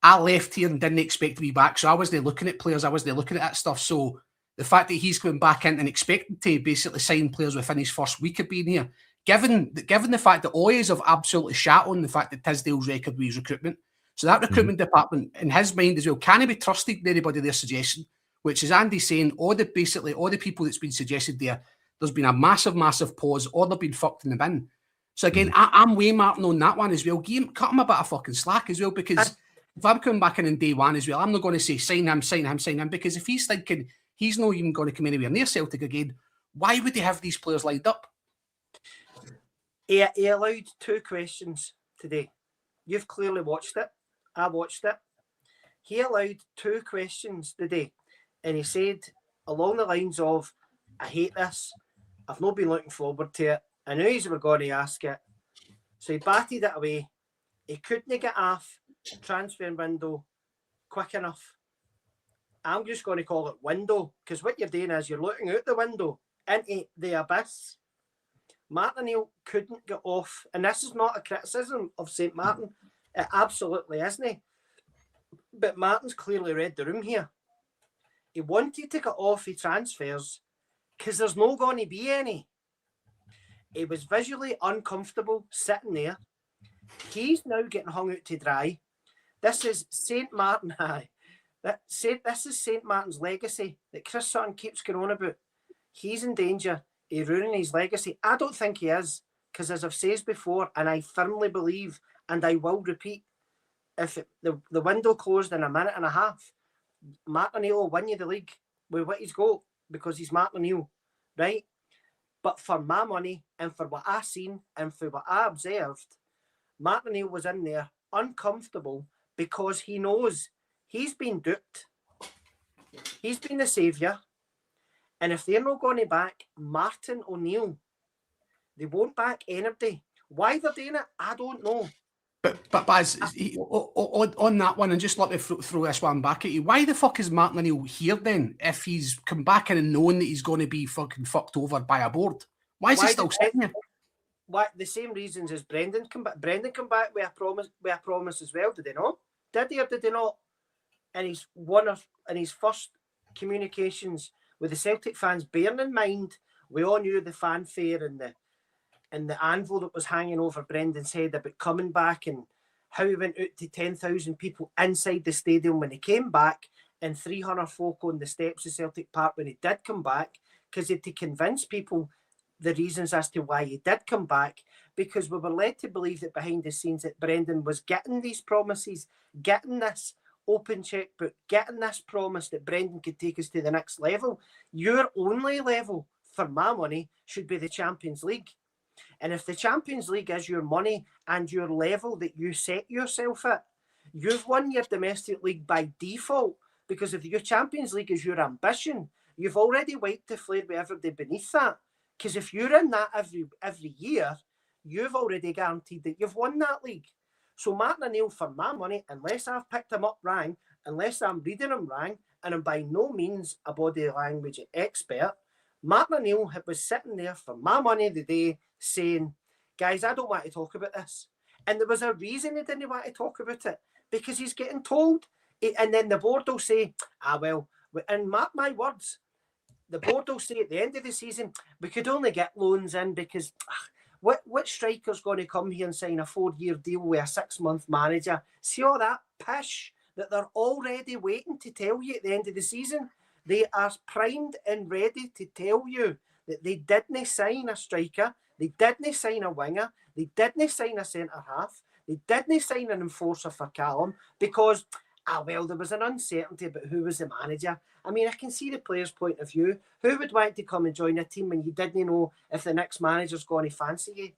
I left here and didn't expect to be back, so I wasn't looking at players, I wasn't looking at that stuff. So the fact that he's coming back in and expecting to basically sign players within his first week of being here, given the fact that Oyes have absolutely shat on the fact that Tisdale's record with his recruitment. So that recruitment department, in his mind as well, can't be trusted in anybody their suggestion, which is Andy saying, all the people that's been suggested there's been a massive pause, or they've been fucked in the bin. So again, I'm way Martin on that one as well. Cut him a bit of fucking slack as well, because if I'm coming back in day one as well, I'm not going to say sign him, because if he's thinking he's not even going to come anywhere near Celtic again, why would he have these players lined up? He allowed 2 questions today. You've clearly watched it. I watched it. He allowed 2 questions today. And he said along the lines of, I hate this. I've not been looking forward to it. I knew you were going to ask it. So he batted it away. He couldn't get off transfer window quick enough. I'm just going to call it window, because what you're doing is you're looking out the window into the abyss. Martin O'Neill couldn't get off. And this is not a criticism of St. Martin. It absolutely isn't. But Martin's clearly read the room here. He wanted to get off his transfers because there's no going to be any. He was visually uncomfortable sitting there. He's now getting hung out to dry. This is St. Martin. This is St. Martin's legacy that Chris Sutton keeps going on about. He's in danger of ruining his legacy. I don't think he is, because as I've said before, and I firmly believe, and I will repeat, if the window closed in a minute and a half, Martin O'Neill will win you the league with what he's got, because he's Martin O'Neill, right? But for my money, and for what I seen, and for what I observed, Martin O'Neill was in there uncomfortable because he knows he's been duped. He's been the saviour. And if they're not going to back Martin O'Neill, they won't back anybody. Why they're doing it, I don't know. But Baz, on that one, and just let me throw this one back at you. Why the fuck is Martin O'Neill here then, if he's come back in and knowing that he's going to be fucking fucked over by a board? Why is he still sitting here? Why the same reasons as Brendan come back? Brendan come back with a promise as well. Did he not? Did he or did he not? And his first communications with the Celtic fans, bearing in mind we all knew the fanfare and the anvil that was hanging over Brendan's head about coming back, and how he went out to 10,000 people inside the stadium when he came back, and 300 folk on the steps of Celtic Park when he did come back, because he had to convince people the reasons as to why he did come back, because we were led to believe that behind the scenes that Brendan was getting these promises, getting this open checkbook, getting this promise that Brendan could take us to the next level. Your only level, for my money, should be the Champions League. And if the Champions League is your money and your level that you set yourself at, you've won your domestic league by default, because if your Champions League is your ambition, you've already wiped the flare with everybody beneath that. Because if you're in that every year, you've already guaranteed that you've won that league. So Martin O'Neill, for my money, unless I've picked him up wrong, unless I'm reading him wrong, and I'm by no means a body language expert, Martin O'Neill was sitting there for my money the day saying, guys, I don't want to talk about this. And there was a reason he didn't want to talk about it, because he's getting told. And then the board will say, well, and mark my words, the board will say at the end of the season, we could only get loans in because what striker's going to come here and sign a 4-year deal with a 6-month manager? See all that pish that they're already waiting to tell you at the end of the season? They are primed and ready to tell you that they didn't sign a striker, they didn't sign a winger, they didn't sign a centre-half, they didn't sign an enforcer for Callum, because well, there was an uncertainty about who was the manager. I mean, I can see the player's point of view. Who would want to come and join a team when you didn't know if the next manager's going to fancy you?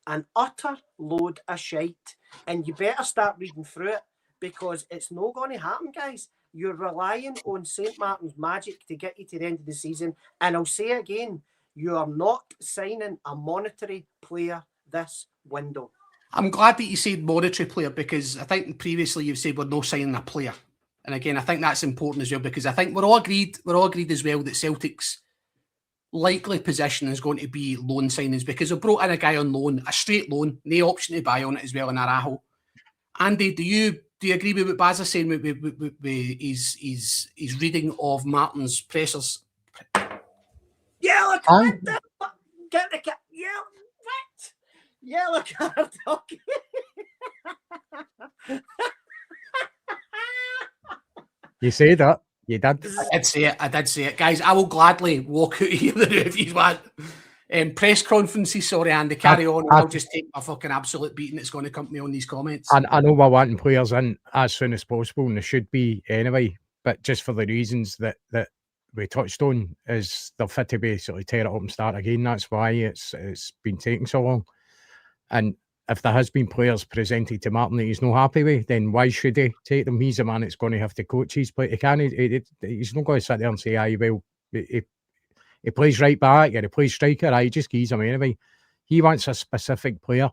An utter load of shite. And you better start reading through it, because it's not going to happen, guys. You're relying on St. Martin's magic to get you to the end of the season. And I'll say again, you are not signing a monetary player this window. I'm glad that you said monetary player, because I think previously you've said we're not signing a player. And again, I think that's important as well, because I think we're all agreed as well that Celtic's likely position is going to be loan signings, because they've brought in a guy on loan, a straight loan, no option to buy on it as well in Arajo. Andy, do you agree with what Baz is saying with his reading of Martin's pressers? Yellow card! Get the cat! What? Yellow card! Okay. You say that. You did. I did say it. Guys, I will gladly walk out of here if you want. Press conferences, sorry, Andy, carry on. I'll just take a fucking absolute beating that's going to come to me on these comments. I know we're wanting players in as soon as possible, and they should be anyway, but just for the reasons that we touched on, is they're fit to basically tear it up and start again. That's why it's been taking so long. And if there has been players presented to Martin that he's not happy with, then why should he take them? He's the man that's going to have to coach his play. He's not going to sit there and say, aye, well, he plays right back or he plays striker. He just gives him anyway. He wants a specific player.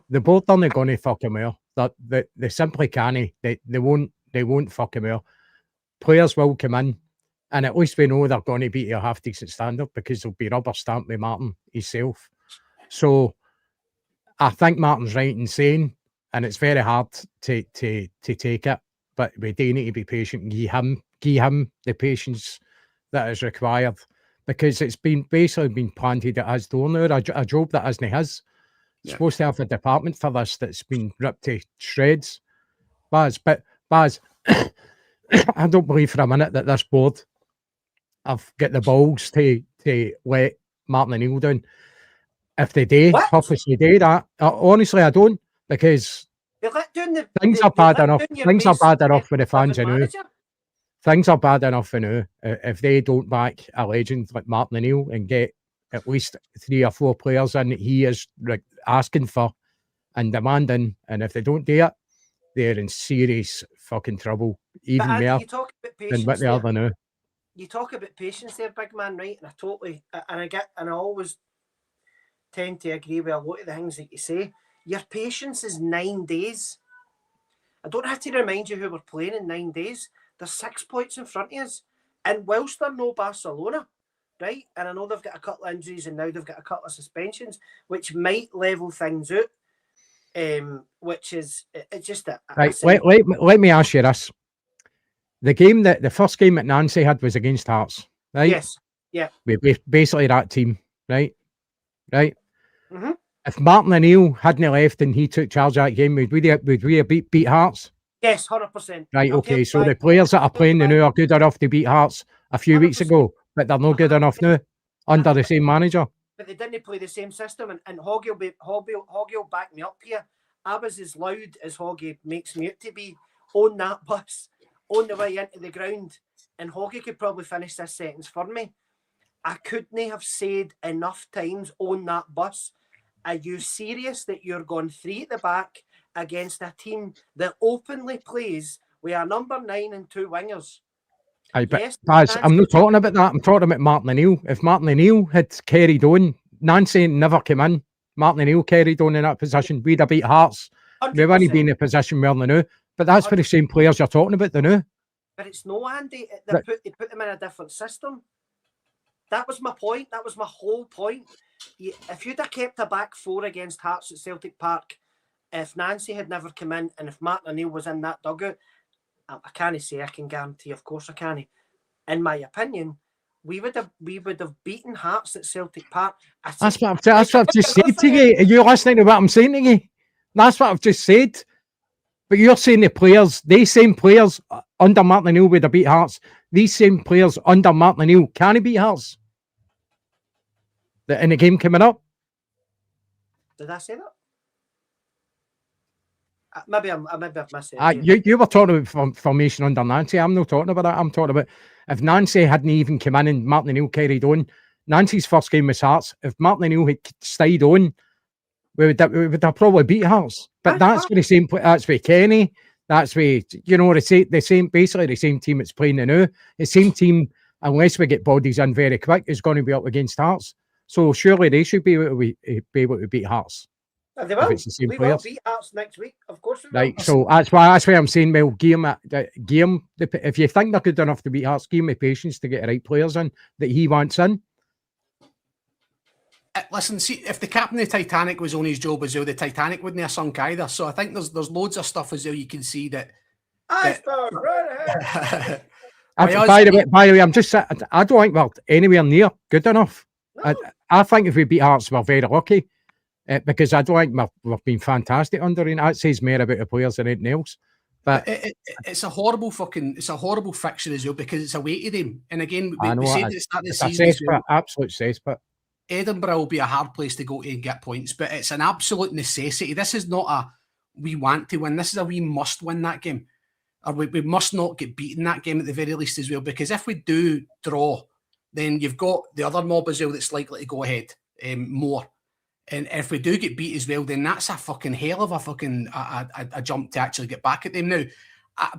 The board aren't going to fuck him well. They simply can't. They won't fuck him well. Players will come in, and at least we know they're going to be at a half decent standard, because they'll be rubber stamped with Martin himself. So I think Martin's right in saying, and it's very hard to take it, but we do need to be patient and give him the patience that is required, because it's been planted as though now a job that isn't his. It's supposed to have a department for this that's been ripped to shreds. Baz, I don't believe for a minute that this board have got the balls to let Martin O'Neill down. If they do, purposely do that. Honestly, I don't, because things are bad enough. Things are bad enough for the fans now. Things are bad enough for now. If they don't back a legend like Martin O'Neill and get at least 3 or 4 players in that he is asking for and demanding, and if they don't do it, they're in serious fucking trouble, even more than what they are now. You talk about patience there, big man, right? And I always tend to agree with a lot of the things that you say. Your patience is 9 days. I don't have to remind you who we're playing in 9 days. There's 6 points in front of us. And whilst they're no Barcelona, right? And I know they've got a couple of injuries and now they've got a couple of suspensions, which might level things out. Which is it's just that. Right. Let me ask you this: the first game that Nancy had was against Hearts, right? Yes. Yeah. We basically that team, right? Right. Mm-hmm. If Martin O'Neill hadn't left and he took charge of that game, would we have beat Hearts? Yes, 100%. Right. Okay. So the players that are playing now are good enough to beat Hearts a few 100%. Weeks ago, but they're not good enough now under the same manager. But they didn't play the same system, and Hoggy will back me up here. I was as loud as Hoggy makes me out to be on that bus on the way into the ground, and Hoggy could probably finish this sentence for me. I couldn't have said enough times on that bus, are you serious that you're going 3 at the back against a team that openly plays with a number 9 and 2 wingers? Yes, Baz, I'm not talking about that. I'm talking about Martin O'Neill. If Martin O'Neill had carried on, Nancy never came in. Martin O'Neill carried on in that position. We'd have beat Hearts. 100%. We wouldn't be in a position where they know. But that's 100%. For the same players you're talking about, they know. But it's no, Andy. They put them in a different system. That was my point. That was my whole point. If you'd have kept a back 4 against Hearts at Celtic Park, if Nancy had never come in and if Martin O'Neill was in that dugout, I can't say I can guarantee, of course I can. In my opinion, we would have beaten Hearts at Celtic Park. That's what I've just said to you. Are you listening to what I'm saying to you? That's what I've just said. But you're saying the players, these same players under Martin O'Neill would have beat Hearts. These same players under Martin O'Neill can beat Hearts in the game coming up. Did I say that? Maybe I've missed it. You were talking about formation under Nancy. I'm not talking about that. I'm talking about if Nancy hadn't even come in and Martin O'Neill carried on. Nancy's first game was Hearts. If Martin O'Neill had stayed on, we would have probably beat Hearts. But that's for the same. That's with Kenny. That's with the same basically the same team that's playing now. The same team, unless we get bodies in very quick, is going to be up against Hearts. So surely they should be able to beat Hearts. They will. We will beat Hearts next week, of course. Right, so that's why I'm saying, well, give him if you think they're good enough to beat Hearts, give him the patience to get the right players in that he wants in. Listen, see, if the captain of the Titanic was on his job as well, the Titanic wouldn't have sunk either. So I think there's loads of stuff as well you can see that. Iceberg, right ahead. By the way, I don't think we're anywhere near good enough. No. I think if we beat Hearts, we're very lucky. Because I don't think we've been fantastic under him. That says more about the players than anything else. But it's a horrible fiction as well because it's away to them. And again, we said at the start of the season, cesspit, absolute cesspit. Edinburgh will be a hard place to go to and get points, but it's an absolute necessity. This is not a we want to win. This is a we must win that game, or we must not get beaten that game at the very least as well. Because if we do draw, then you've got the other mob as well that's likely to go ahead more. And if we do get beat as well, then that's a fucking hell of a fucking a jump to actually get back at them. Now,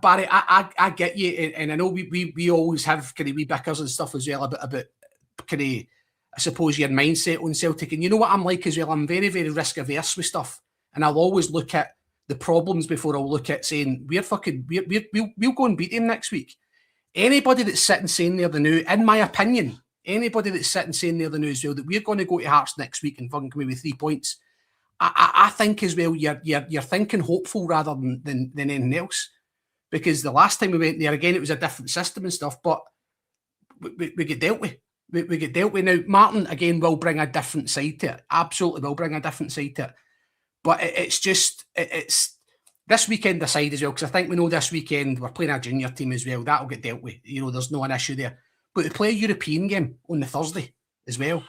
Barry, I get you, and I know we always have kind of wee bickers and stuff as well about kind of, I suppose, your mindset on Celtic. And you know what I'm like as well? I'm very, very risk averse with stuff, and I'll always look at the problems before I'll look at saying we'll go and beat them next week. Anybody that's sitting saying they're the new, in my opinion. Anybody that's sitting saying there the news well that we're going to go to Hearts next week and fucking come away with 3 points, I think as well you're thinking hopeful rather than anything else, because the last time we went there again it was a different system and stuff, but we get dealt with. We get dealt with now. Martin again will bring a different side to it. Absolutely will bring a different side to it, but it's this weekend aside as well, because I think we know this weekend we're playing a junior team as well. That'll get dealt with. There's no an issue there. But to play a European game on the Thursday as well.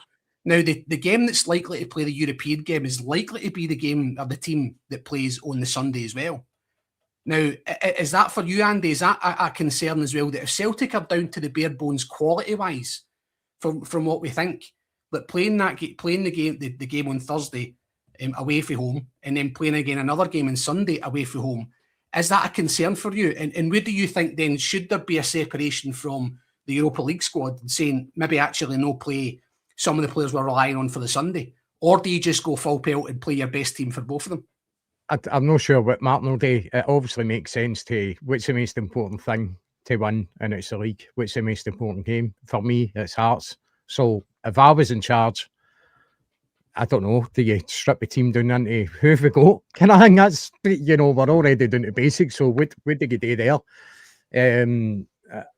Now, the game that's likely to play the European game is likely to be the game of the team that plays on the Sunday as well. Now, is that for you, Andy? Is that a concern as well? That if Celtic are down to the bare bones quality-wise, from what we think, that playing the game on Thursday away from home, and then playing again another game on Sunday away from home, is that a concern for you? And where do you think then should there be a separation from the Europa League squad and saying maybe actually no play some of the players we're relying on for the Sunday? Or do you just go full pelt and play your best team for both of them? I'm not sure what Martin will do. It obviously makes sense to what's the most important thing to win, and it's the league. What's the most important game? For me, it's Hearts. So if I was in charge, I don't know, do you strip the team down into who have we got? Kind of thing. That's, we're already doing the basics, so what do you do there?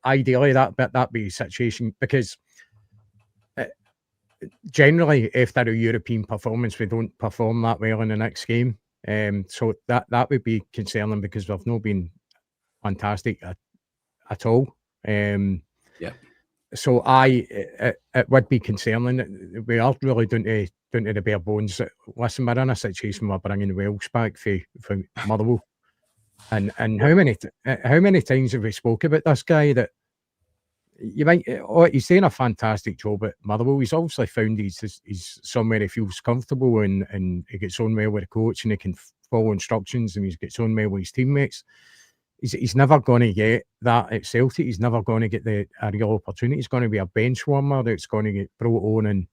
Ideally, that'd be a situation, because generally, after a European performance, we don't perform that well in the next game. So that would be concerning, because we've not been fantastic at all. Yeah. So it would be concerning. We are really down to the bare bones. Listen, we're in a situation where we're bringing Welsh back for Motherwell. And how many times have we spoke about this guy that you might? Oh, he's doing a fantastic job at Motherwell. He's obviously found he's somewhere he feels comfortable, and he gets on well with the coach, and he can follow instructions, and he gets on well with his teammates. He's never going to get that at Celtic. He's never going to get a real opportunity. He's going to be a bench warmer that's going to get brought on, and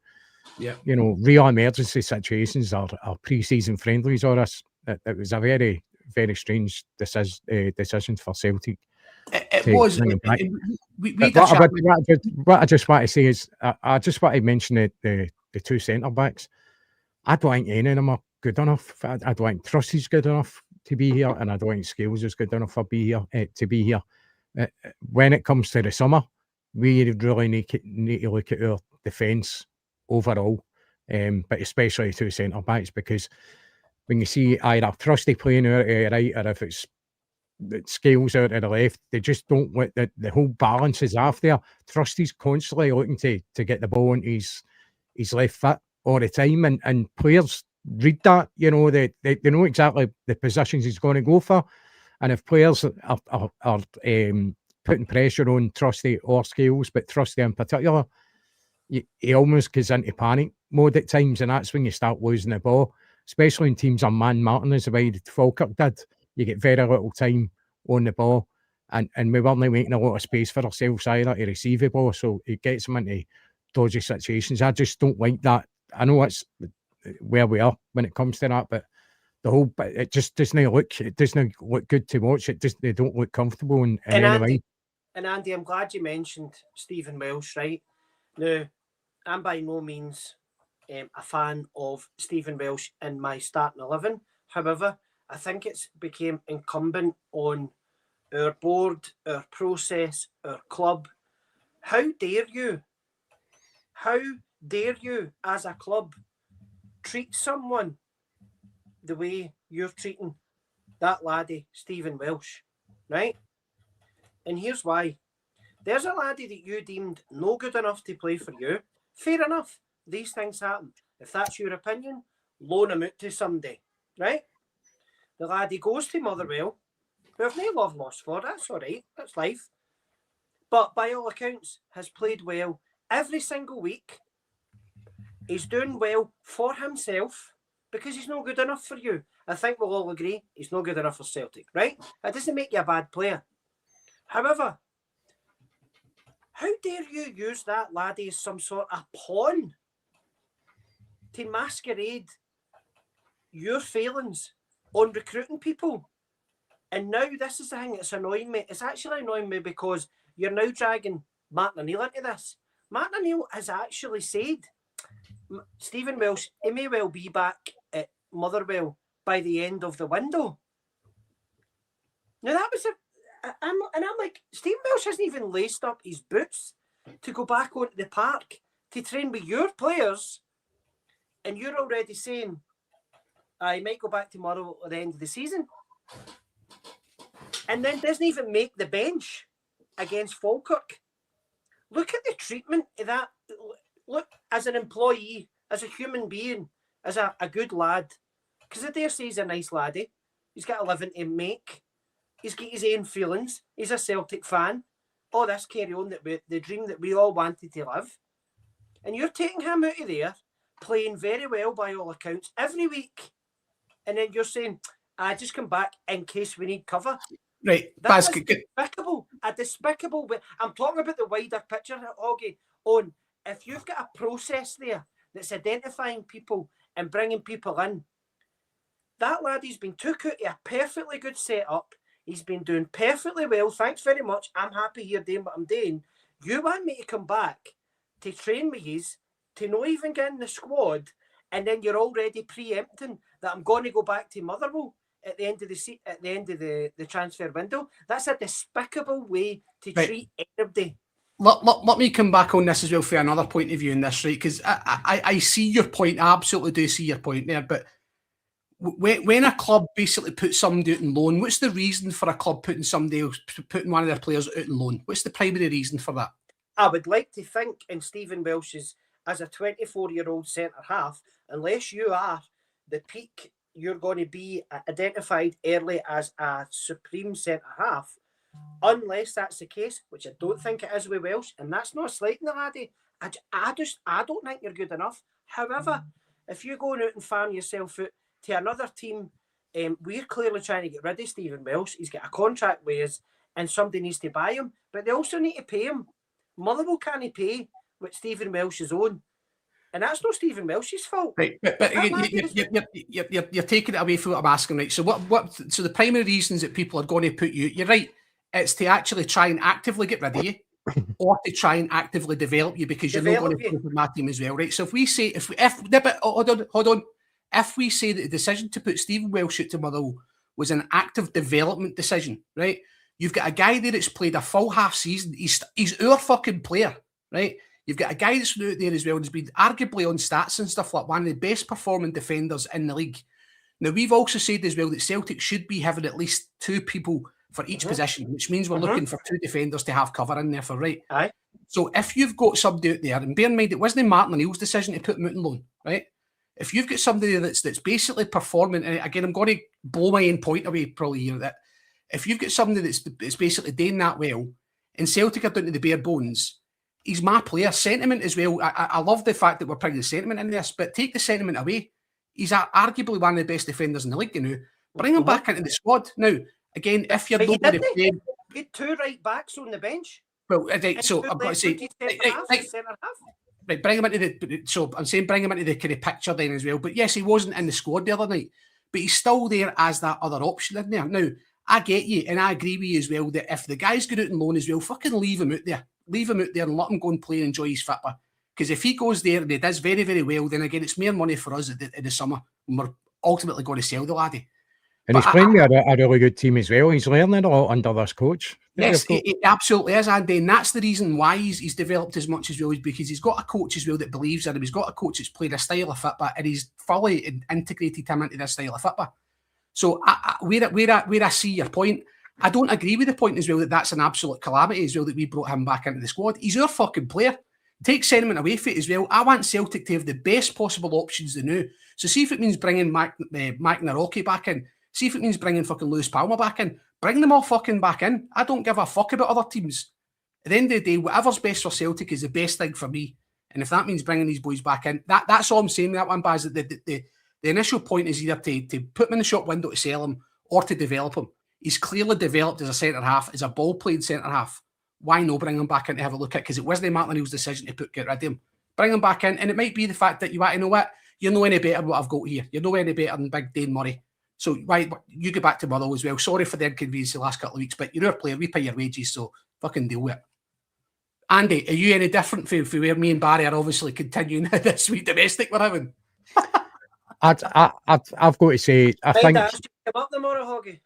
real emergency situations or pre-season friendlies or this. It was a very, very strange decision for Celtic. It was. What I just want to say is, I just want to mention the two centre backs. I don't think any of them are good enough. I don't think Trusty's good enough to be here, and I don't think Scales is good enough to be here. When it comes to the summer, we really need to look at our defence overall, but especially two centre backs, because when you see either Trusty playing out to the right, or if it's Scales out to the left, they just don't let the whole balance is off there. Trusty's constantly looking to get the ball into his left foot all the time, and players read that. You know, they know exactly the positions he's going to go for, and if players are putting pressure on Trusty or Scales, but Trusty in particular, he almost goes into panic mode at times, and that's when you start losing the ball, especially in teams are man-marking as the way Falkirk did. You get very little time on the ball, and we weren't making a lot of space for ourselves either to receive the ball, so it gets them into dodgy situations. I just don't like that. I know it's where we are when it comes to that, but it just doesn't look good to watch. They don't look comfortable in any way. And Andy, I'm glad you mentioned Stephen Welsh, right? Now, I'm by no means a fan of Stephen Welsh in my starting 11. However, I think it's became incumbent on our board, our process, our club. How dare you as a club treat someone the way you're treating that laddie, Stephen Welsh, right? And here's why. There's a laddie that you deemed no good enough to play for you. Fair enough. These things happen. If that's your opinion, loan him out to somebody, right? The laddie goes to Motherwell. We have no love lost for. That's all right. That's life. But by all accounts, has played well every single week. He's doing well for himself because he's not good enough for you. I think we'll all agree he's not good enough for Celtic, right? That doesn't make you a bad player. However, how dare you use that laddie as some sort of pawn to masquerade your failings on recruiting people? And now this is the thing that's annoying me. It's actually annoying me because you're now dragging Martin O'Neill into this. Martin O'Neill has actually said Stephen Welsh, he may well be back at Motherwell by the end of the window. Now that was I'm like, Stephen Welsh hasn't even laced up his boots to go back onto the park to train with your players, and you're already saying I might go back tomorrow at the end of the season, and then doesn't even make the bench against Falkirk. Look at the treatment of that. Look, as an employee, as a human being, as a good lad, because I dare say he's a nice laddie. He's got a living to make. He's got his own feelings. He's a Celtic fan. All this carry on, the dream that we all wanted to live. And you're taking him out of there, playing very well by all accounts, every week. And then you're saying, I just come back in case we need cover. Right. That's despicable. A despicable way. I'm talking about the wider picture, Hoggy, on if you've got a process there that's identifying people and bringing people in. That laddie's been took out of a perfectly good setup. He's been doing perfectly well. Thanks very much. I'm happy here doing what I'm doing. You want me to come back to train with yous, to not even get in the squad, and then you're already preempting that I'm going to go back to Motherwell at the end of the transfer window. That's a despicable way to treat anybody. Let me come back on this as well for another point of view in this, right? Because I see your point. I absolutely do see your point there. But when a club basically puts somebody out on loan, what's the reason for a club putting one of their players out on loan? What's the primary reason for that? I would like to think in Stephen Welsh's, as a 24-year-old centre-half, unless you are the peak, you're going to be identified early as a supreme centre-half. Unless that's the case, which I don't think it is with Welsh, and that's not slighting the laddie. I don't think you're good enough. However, if you're going out and farm yourself out to another team, we're clearly trying to get rid of Stephen Welsh. He's got a contract with us, and somebody needs to buy him, but they also need to pay him. Motherwell can't pay what Stephen Welsh is on, and that's not Stephen Welsh's fault. Right, but you're taking it away from what I'm asking, right? So So the primary reasons that people are going to put you, you're right, it's to actually try and actively get rid of you, or to try and actively develop you, because you're not going to play for my team as well, right? So if we say hold on. If we say that the decision to put Stephen Welsh out to Motherwell was an active development decision, right? You've got a guy there that's played a full half season. He's our fucking player, right? You've got a guy that's out there as well and has been arguably on stats and stuff like one of the best performing defenders in the league. Now, we've also said as well that Celtic should be having at least two people for each position, which means we're looking for two defenders to have cover in there for, right? Aye. So if you've got somebody out there, and bear in mind, it wasn't Martin O'Neill's decision to put him out on loan, right? if you've got somebody that's basically performing, and again, I'm going to blow my own point away probably here, that if you've got somebody that's basically doing that well, and Celtic are down to the bare bones, he's my player. Sentiment as well. I love the fact that we're bringing the sentiment in this, but take the sentiment away. He's arguably one of the best defenders in the league, you know. Bring him back into the squad. Now, again, if you're not going to play... Get 2 right backs on the bench. Well, so I've got to say... Right, bring him into the... So I'm saying bring him into the kind of picture then as well. But yes, he wasn't in the squad the other night, but he's still there as that other option in there. Now, I get you, and I agree with you as well, that if the guy's good out on loan as well, fucking leave him out there. Leave him out there and let him go and play and enjoy his football. Because if he goes there and he does very, very well, then again, it's more money for us in the summer when we're ultimately going to sell the laddie. And he's playing with a really good team as well. He's learning a lot under this coach. Yes, it absolutely is, Andy. And that's the reason why he's developed as much as well, is because he's got a coach as well that believes in him. He's got a coach that's played a style of football, and he's fully integrated him into this style of football. So where I see your point, I don't agree with the point as well that that's an absolute calamity as well that we brought him back into the squad. He's our fucking player. Take sentiment away from it as well. I want Celtic to have the best possible options they know. So see if it means bringing Mike Naroki back in. See if it means bringing fucking Lewis Palmer back in. Bring them all fucking back in. I don't give a fuck about other teams. At the end of the day, whatever's best for Celtic is the best thing for me. And if that means bringing these boys back in, that's all I'm saying with that one, Baz. The initial point is either to put him in the shop window to sell him or to develop him. He's clearly developed as a centre-half, as a ball-playing centre-half. Why no bring him back in to have a look at? Because it wasn't Martin O'Neill's decision to get rid of him. Bring him back in, and it might be the fact that you want to know what? You're no any better than what I've got here. You're no any better than Big Dane Murray. So why you go back to Motherwell as well. Sorry for the inconvenience the last couple of weeks, but you're our player. We pay your wages, so fucking deal with it. Andy, are you any different from where me and Barry are obviously continuing this sweet domestic we're having? I've got to say, I think come up the Mora Hoggy.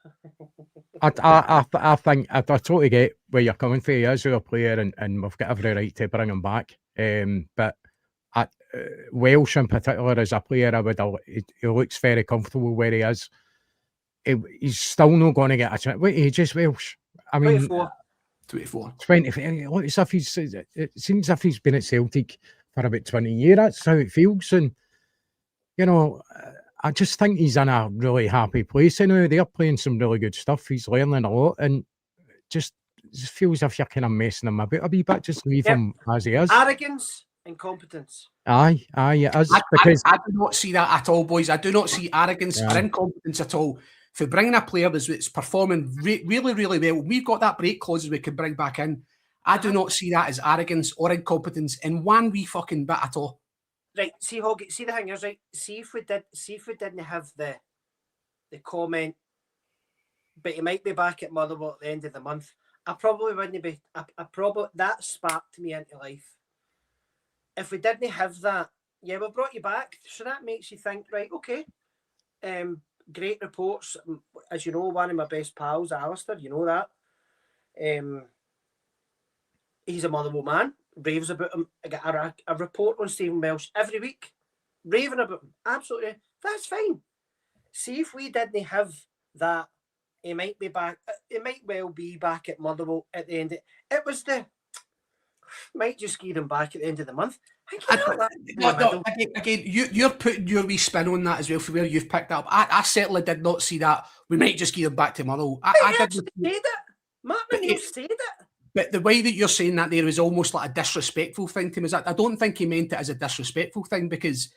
I think I totally get where you're coming from. He is our player, and we've got every right to bring him back. But Welsh in particular as a player, he looks very comfortable where he is. He's still not going to get a chance. What age is Welsh? I mean, 24. 20. Look, as if it seems as if he's been at Celtic for about 20 years. That's how it feels. And, you know, I just think he's in a really happy place. You know, they're playing some really good stuff. He's learning a lot. And just feels as if you're kind of messing him about a wee bit. Just leave him as he is. Arrogance. Incompetence. Aye, it is. I do not see that at all, boys. I do not see arrogance or incompetence at all. For bringing a player that's performing really, really well, we've got that break clauses we can bring back in. I do not see that as arrogance or incompetence in one wee fucking bit at all. Right, see, Hoggy, see the thing is, right, see if we didn't have the comment, but he might be back at Motherwell at the end of the month. I probably wouldn't be. That sparked me into life. If we didn't have that, we brought you back. So that makes you think, right, okay. Great reports. As you know, one of my best pals, Alistair, you know that. He's a Motherwell man. Raves about him. I get a report on Stephen Welsh every week. Raving about him. Absolutely. That's fine. See if we didn't have that, he might be back. He might well be back at Motherwell at the end. It was might just get him back at the end of the month. Again, you're putting your wee spin on that as well for where you've picked up. I certainly did not see that. We might just get him back to Motherwell. I didn't say it. Martin O'Neill said it. But the way that you're saying that there is almost like a disrespectful thing to him. I don't think he meant it as a disrespectful thing because,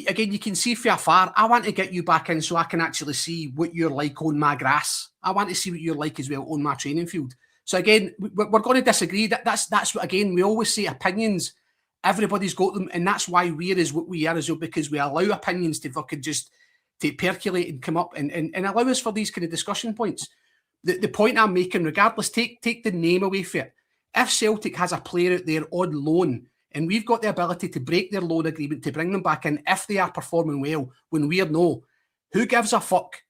again, you can see from afar, I want to get you back in so I can actually see what you're like on my grass. I want to see what you're like as well on my training field. So again, we're going to disagree. That's what, again, we always say opinions. Everybody's got them, and that's why we're as what we are as well, because we allow opinions to fucking just to percolate and come up and allow us for these kind of discussion points. The point I'm making, regardless, take the name away from it. If Celtic has a player out there on loan, and we've got the ability to break their loan agreement to bring them back in if they are performing well, when we're no, who gives a fuck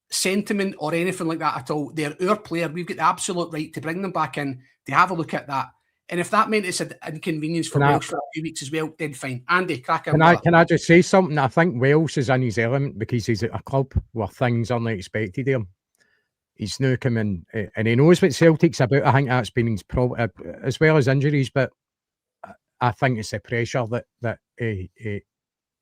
sentiment or anything like that at all? They're our player. We've got the absolute right to bring them back in, to have a look at that. And if that meant it's an inconvenience for Welsh for a few weeks as well, then fine. Andy, crack on. Can I just say something? I think Welsh is in his element because he's at a club where things are unexpected of him. He's now come in and he knows what Celtic's about. I think that's been his problem, as well as injuries. But I think it's the pressure that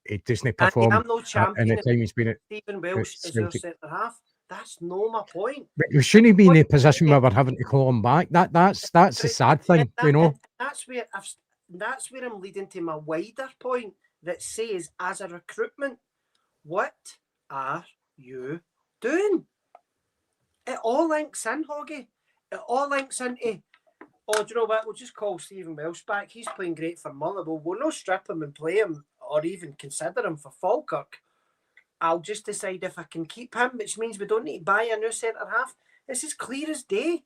he doesn't Andy, perform I'm no in champion. the time he's been at Stephen Welsh is our Celtic. centre half. That's no my point. But we shouldn't be in a position where we're having to call him back. That's the sad thing, you know. That's where I'm leading to my wider point that says, as a recruitment, what are you doing? It all links in, Hoggy. It all links into, oh, do you know what? We'll just call Stephen Welsh back. He's playing great for Motherwell. We'll not strip him and play him or even consider him for Falkirk. I'll just decide if I can keep him, which means we don't need to buy a new centre-half. It's as clear as day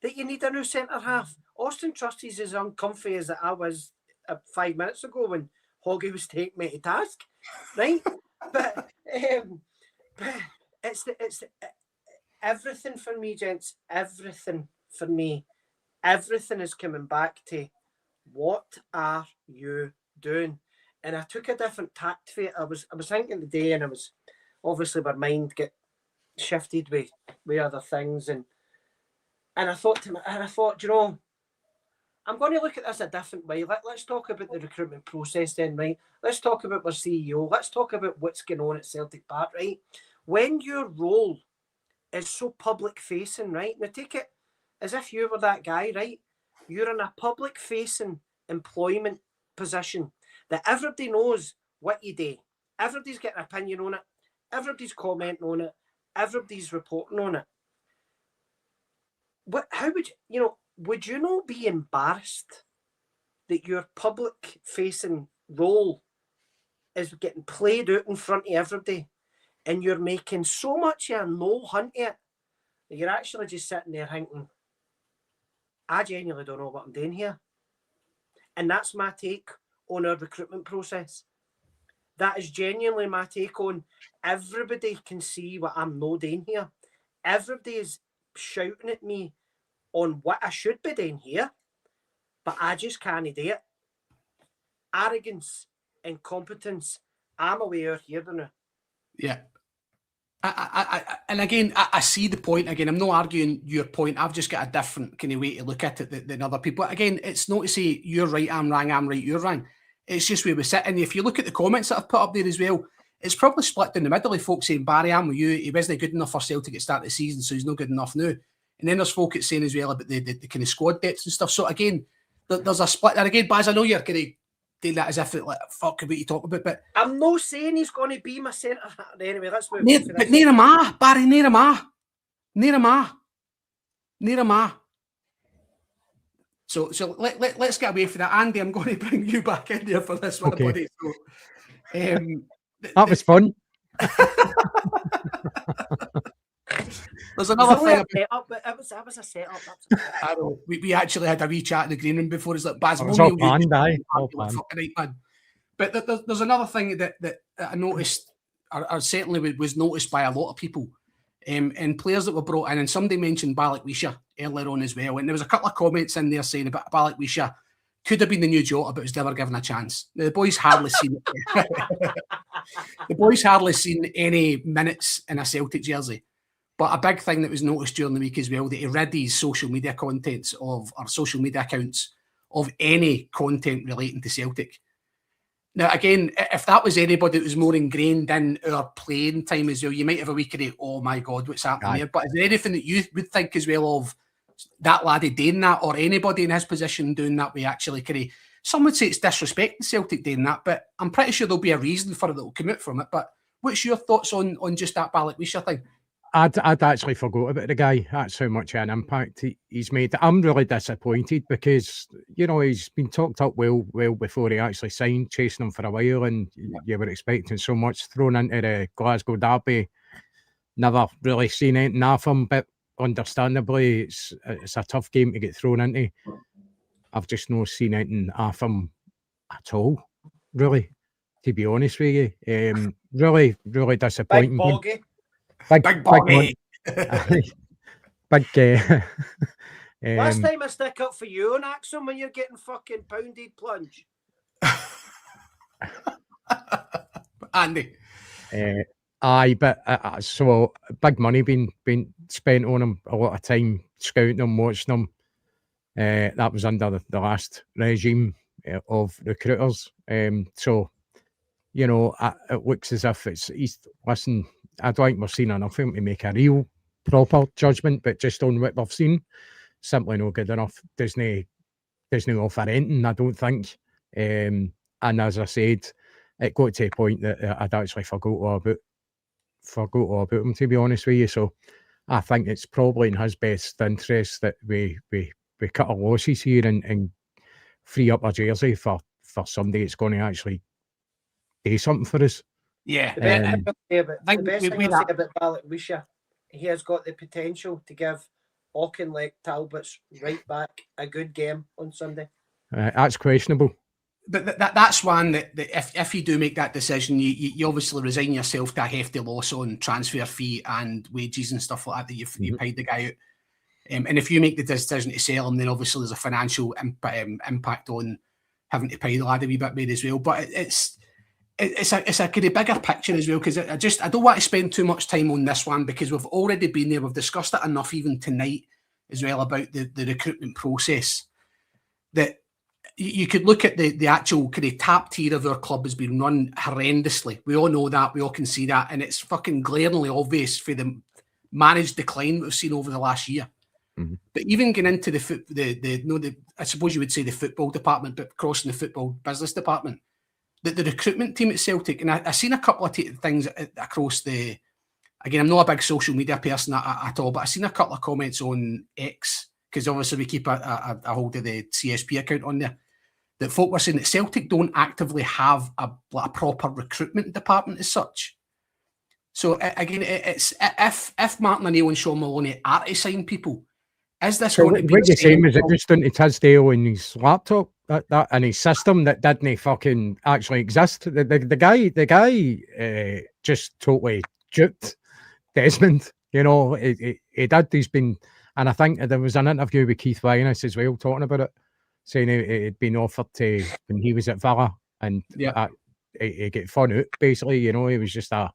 that you need a new centre-half. Austin Trusty's as uncomfy as I was 5 minutes ago when Hoggy was taking me to task, right? but it's everything for me, gents. Everything for me. Everything is coming back to what are you doing? And I took a different tact for it. I was thinking today, and I was obviously my mind get shifted with other things, and I thought you know, I'm going to look at this a different way. Let's talk about the recruitment process then, right? Let's talk about our CEO. Let's talk about what's going on at Celtic Park, right? When your role is so public facing, right? Now take it as if you were that guy, right? You're in a public facing employment position that everybody knows what you do. Everybody's getting an opinion on it. Everybody's commenting on it. Everybody's reporting on it. How would you not be embarrassed that your public facing role is getting played out in front of everybody and you're making so much of a no hunt it that you're actually just sitting there thinking, I genuinely don't know what I'm doing here. And that's my take on our recruitment process. That is genuinely my take on everybody can see what I'm not doing here. Everybody is shouting at me on what I should be doing here, but I just can't do it. Arrogance, incompetence, I'm aware here now. Yeah. And again, I see the point. Again, I'm not arguing your point. I've just got a different kind of way to look at it than other people. Again, it's not to say you're right, I'm wrong, I'm right, you're wrong. It's just where we sit. And if you look at the comments that I've put up there as well, it's probably split down the middle of folks saying, Barry, I'm with you. He wasn't good enough for Celtic at the start of the season, so he's not good enough now. And then there's folk that's saying as well about the kind of squad depths and stuff. So again, there's a split. And again, Baz, I know you're kind of doing that as if it, like, fuck what you talk about, but I'm not saying he's going to be my centre. Anyway, let's move on. But near him ah, Barry, near him ah. So let's get away from that. Andy, I'm going to bring you back in there for this one, Okay. buddy. So, that was fun. There's another thing. That was a setup. I know. We actually had a wee chat in the green room before. It's like Baz, It was all planned, But there's another thing that I noticed, or certainly was noticed by a lot of people, and players that were brought in. And somebody mentioned Balikwisha earlier on as well. And there was a couple of comments in there saying about Balikwisha could have been the new Jota, but was never given a chance. Now, the boys hardly seen it. The boys hardly seen any minutes in a Celtic jersey. But a big thing that was noticed during the week as well, that he read his social media contents or social media accounts of any content relating to Celtic. Now, again, if that was anybody that was more ingrained in our playing time as well, you might have a week of, oh my God, what's happening there? But is there anything that you would think as well of that laddie doing that, or anybody in his position doing that? We actually kind of, some would say it's disrespecting Celtic doing that, but I'm pretty sure there'll be a reason for it that will come out from it. But what's your thoughts on just that Balikwisha thing? I'd actually forgot about the guy. That's how much an impact he's made. I'm really disappointed because, you know, he's been talked up well before he actually signed, chasing him for a while, and you were expecting so much, thrown into the Glasgow derby. Never really seen anything off him, but understandably, it's a tough game to get thrown into. I've just not seen anything off him at all, really, to be honest with you. Really, really disappointing. Big bogey. Big bogey. Last time I stick up for you on Axum when you're getting fucking pounded plunge. Andy. But so big money being spent on him, a lot of time scouting him, watching him. That was under the last regime of recruiters. So you know, it looks as if listen, I don't think we're seeing enough of him to make a real proper judgment, but just on what we've seen, simply no good enough. Doesn't offer anything, I don't think. And as I said, it got to a point that I'd actually forgot all about him, to be honest with you. So I think it's probably in his best interest that we cut our losses here and free up our jersey for somebody that's going to actually do something for us. Yeah. The best thing I'll say about Balak Wisha, he has got the potential to give Auchinleck Talbot's right back a good game on Sunday. That's questionable. But that's one that if you do make that decision, you obviously resign yourself to a hefty loss on transfer fee and wages and stuff like that you paid the guy out. And if you make the decision to sell him, then obviously there's a financial impact on having to pay the lad a wee bit more as well. But it's a kind of bigger picture as well, because I don't want to spend too much time on this one because we've already been there. We've discussed it enough even tonight as well about the recruitment process. That you could look at the actual kind of top tier of our club has been run horrendously. We all know that. We all can see that. And it's fucking glaringly obvious for the managed decline we've seen over the last year. Mm-hmm. But even getting into I suppose you would say the football department, but crossing the football business department, the recruitment team at Celtic, and I've seen a couple of things across the... Again, I'm not a big social media person at all, but I've seen a couple of comments on X, because obviously we keep a hold of the CSP account on there, that folk were saying that Celtic don't actively have a proper recruitment department as such. So again, it's if Martin O'Neill and Sean Maloney are to sign people, is this going to be... What you're saying is it just into Tisdale in his laptop that and his system that didn't fucking actually exist? The guy just totally duped Desmond. You know, he did. He's been... And I think there was an interview with Keith Wynas as well talking about it, saying he'd been offered to when he was at Villa, and he get fun out, basically. You know, he was just an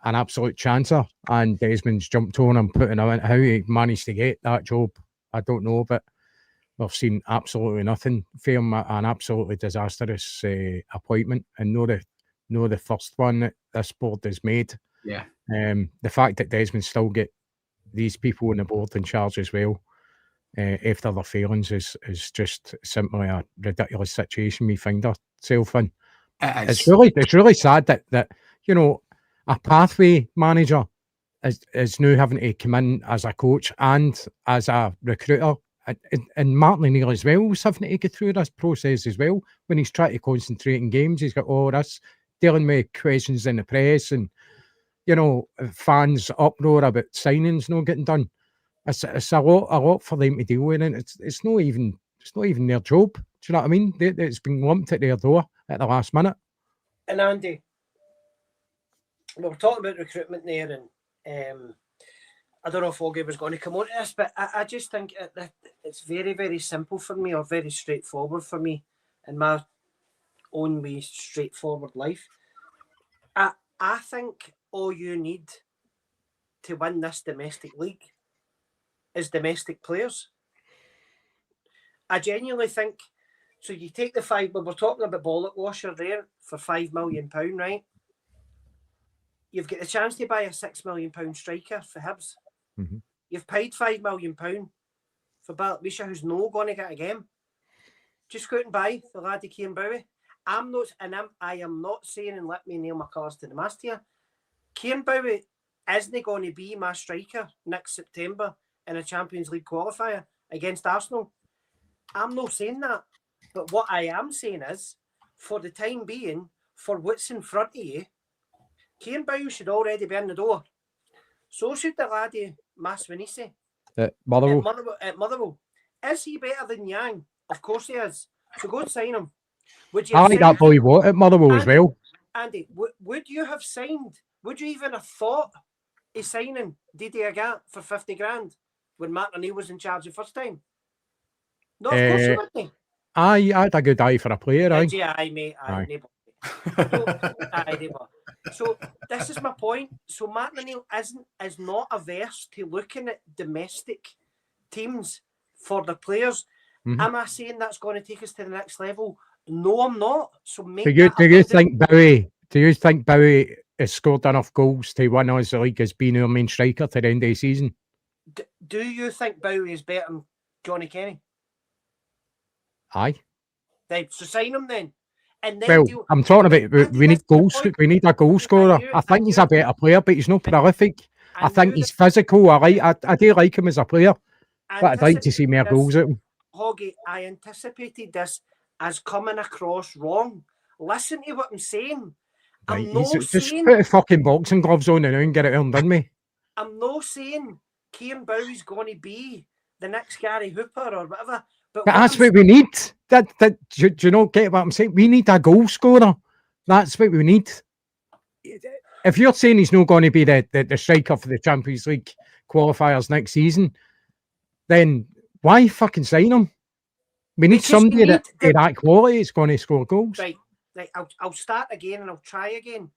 absolute chancer, and Desmond's jumped on him, putting him in. How he managed to get that job, I don't know, but we've seen absolutely nothing for him. An absolutely disastrous appointment, and no the first one that this board has made. Yeah. The fact that Desmond still get these people on the board in charge as well, after their failings, is just simply a ridiculous situation we find ourselves in. It's really sad that you know, a pathway manager is now having to come in as a coach and as a recruiter, and Martin O'Neill as well is having to go through this process as well. When he's trying to concentrate in games, he's got all this dealing with questions in the press and, you know, fans uproar about signings not getting done. It's a lot for them to deal with, and it's not even their job. Do you know what I mean? It's been lumped at their door at the last minute. And Andy, we were talking about recruitment there, and I don't know if Augie was going to come on to this, but I just think it's very, very simple for me, or very straightforward for me in my own way, straightforward life. I think all you need to win this domestic league is domestic players. I genuinely think, so you take the five, but we're talking about Bollock Washer there for £5 million, right? You've got the chance to buy a £6 million striker for Hibs. Mm-hmm. You've paid £5 million for Balak Wisha, who's no going to get a game. Just go out and buy the laddie Kieran Bowie. I am not saying, and let me nail my cards to the mast here, Kieran Bowie isn't going to be my striker next September in a Champions League qualifier against Arsenal. I'm not saying that. But what I am saying is, for the time being, for what's in front of you, Kieran Bowie should already be in the door. So should the laddie Masvinisi at Motherwell. At Motherwell. Is he better than Yang? Of course he is. So go and sign him. Would you I like that boy what at Motherwell as well. Andy, would you have signed? Would you even have thought of signing Didier Agat for 50 grand when Martin O'Neill was in charge the first time? No, of course you wouldn't. I had a good eye for a player, aye, mate. So this is my point. So Martin O'Neill is not averse to looking at domestic teams for the players. Mm-hmm. Am I saying that's going to take us to the next level? No, I'm not. So make Do you that think Bowie? Do you think Bowie has scored enough goals to win us the league as being our main striker to the end of the season? Do you think Bowie is better than Johnny Kenny? Aye. Then so sign him then. And then Well, I'm talking about we need goals. We need a goal scorer. I think he's a better player, but he's not prolific. I think he's physical. I do like him as a player, but I'd like to see more goals at him. Hoggy, I anticipated this as coming across wrong. Listen to what I'm saying. I'm not Just saying put the fucking boxing gloves on and get it on, didn't we? I'm not saying Kieran Bowie's going to be the next Gary Hooper or whatever. But that's what we need. Do you not get what I'm saying? We need a goal scorer. That's what we need. If you're saying he's not going to be the striker for the Champions League qualifiers next season, then why fucking sign him? We need somebody that quality is going to score goals. Right. I'll start again and I'll try again.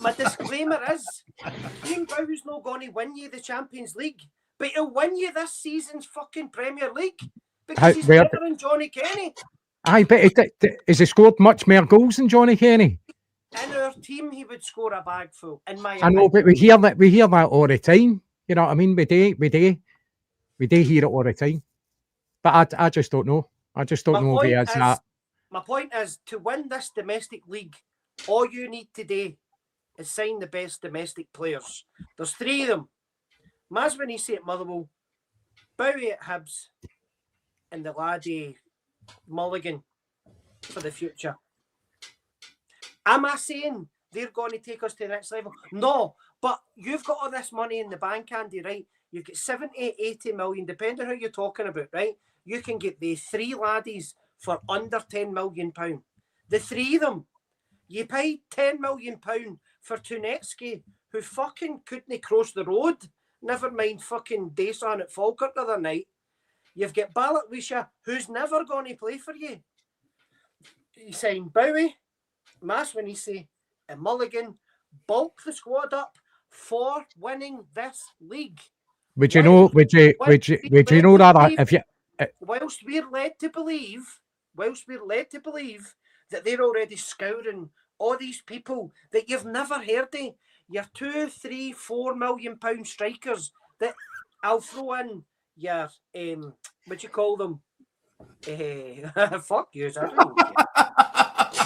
My disclaimer is, Kieran Bowie's not going to win you the Champions League, but he'll win you this season's fucking Premier League because he's better than Johnny Kenny. Aye, but has he scored much more goals than Johnny Kenny? In our team, he would score a bag full. In my I know, but we hear that all the time. You know what I mean? We do hear it all the time. But I just don't know. I just don't know if he has that. My point is, to win this domestic league, all you need today is sign the best domestic players. There's 3 of them. Maswinisi at Motherwell, Bowie at Hibs, and the laddie Mulligan for the future. Am I saying they're going to take us to the next level? No, but you've got all this money in the bank, Andy, right? You've got 70, 80 million, depending on who you're talking about, right? You can get the 3 laddies for under £10 million. The 3 of them. You paid £10 million for Tunetsky, who fucking couldn't cross the road. Never mind fucking Dayson at Falkirk the other night. You've got Balak-Wisha, who's never going to play for you. You sign Bowie, Maswinisi, and Mulligan. Bulk the squad up for winning this league. Would you know that if you? Whilst we're led to believe that they're already scouring all these people that you've never heard of, your 2, 3, 4 million pound strikers that I'll throw in your what you call them? Fuck you,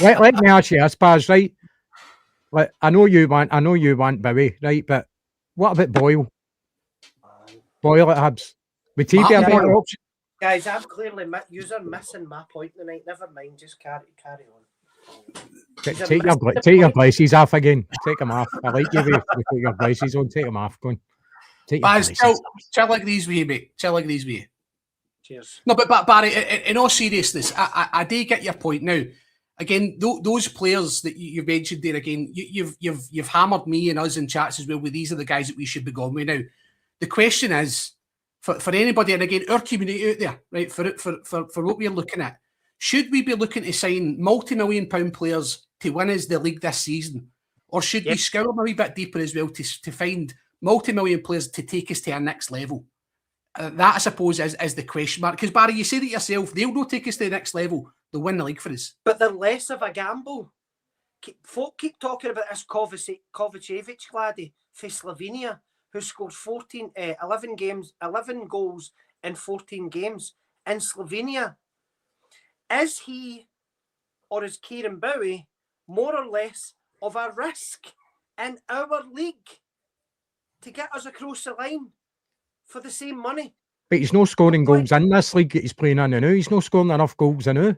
Let me ask you this, Baz, right? Like, I know you want Bowie, right? But what about Boyle? Boyle at Hibs. Would he be a better option? Guys, I'm clearly you're missing my point tonight. Never mind, just carry on. Take your glasses off again. Take them off. I like you with your glasses on. Take them off. Go on. Chill like these with you, mate. Chill like these with you. Cheers. No, but Barry, in all seriousness, I do get your point now. Again, those players that you've mentioned there, again, you've hammered me and us in chats as well with these are the guys that we should be going with now. The question is, for anybody, and again, our community out there, right, for what we're looking at, should we be looking to sign multi-million-pound players to win us the league this season? Or should we scour a wee bit deeper as well to find multi-million players to take us to our next level? That, I suppose, is the question mark. Because, Barry, you said it yourself, they'll not take us to the next level. They'll win the league for us. But they're less of a gamble. Folk keep talking about this Kovacevic laddie for Slovenia, who scored 11 goals in 14 games in Slovenia. Is he, or is Kieran Bowie, more or less of a risk in our league to get us across the line for the same money? But he's not scoring goals in this league that he's playing in now. He's not scoring enough goals in now.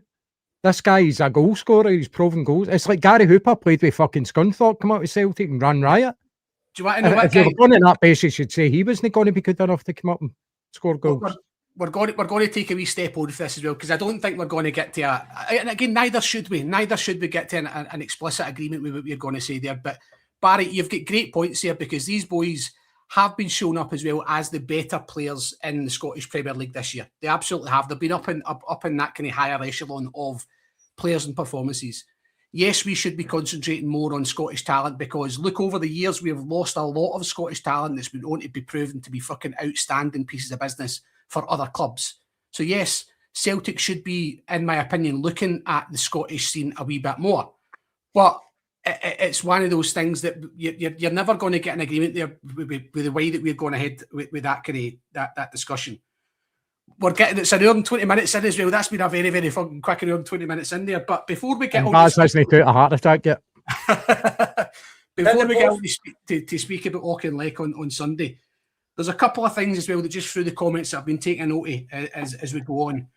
This guy is a goal scorer. He's proven goals. It's like Gary Hooper played with fucking Scunthorpe, come out with Celtic and ran riot. Do you want to know if you're going on that basis, you'd say he wasn't going to be good enough to come up and score goals. We're going to take a wee step on for this as well, because I don't think we're going to get to and again, neither should we get to an explicit agreement with what we're going to say there. But Barry, you've got great points here, because these boys have been shown up as well as the better players in the Scottish Premier League this year. They absolutely have. They've been up in that kind of higher echelon of players and performances. Yes, we should be concentrating more on Scottish talent, because look, over the years we've lost a lot of Scottish talent that's been on to be proven to be fucking outstanding pieces of business for other clubs. So yes, Celtic should be, in my opinion, looking at the Scottish scene a wee bit more. But it's one of those things that you're never going to get an agreement there with the way that we're going ahead with that kind of that discussion. It's an hour and 20 minutes in as well. That's been a very, very fucking quick hour and 20 minutes in there. But before we get on, Baz hasn't got a heart attack yet. Before we get on to speak about Auchinleck on Sunday, there's a couple of things as well that just through the comments that I've been taking note of as we go on.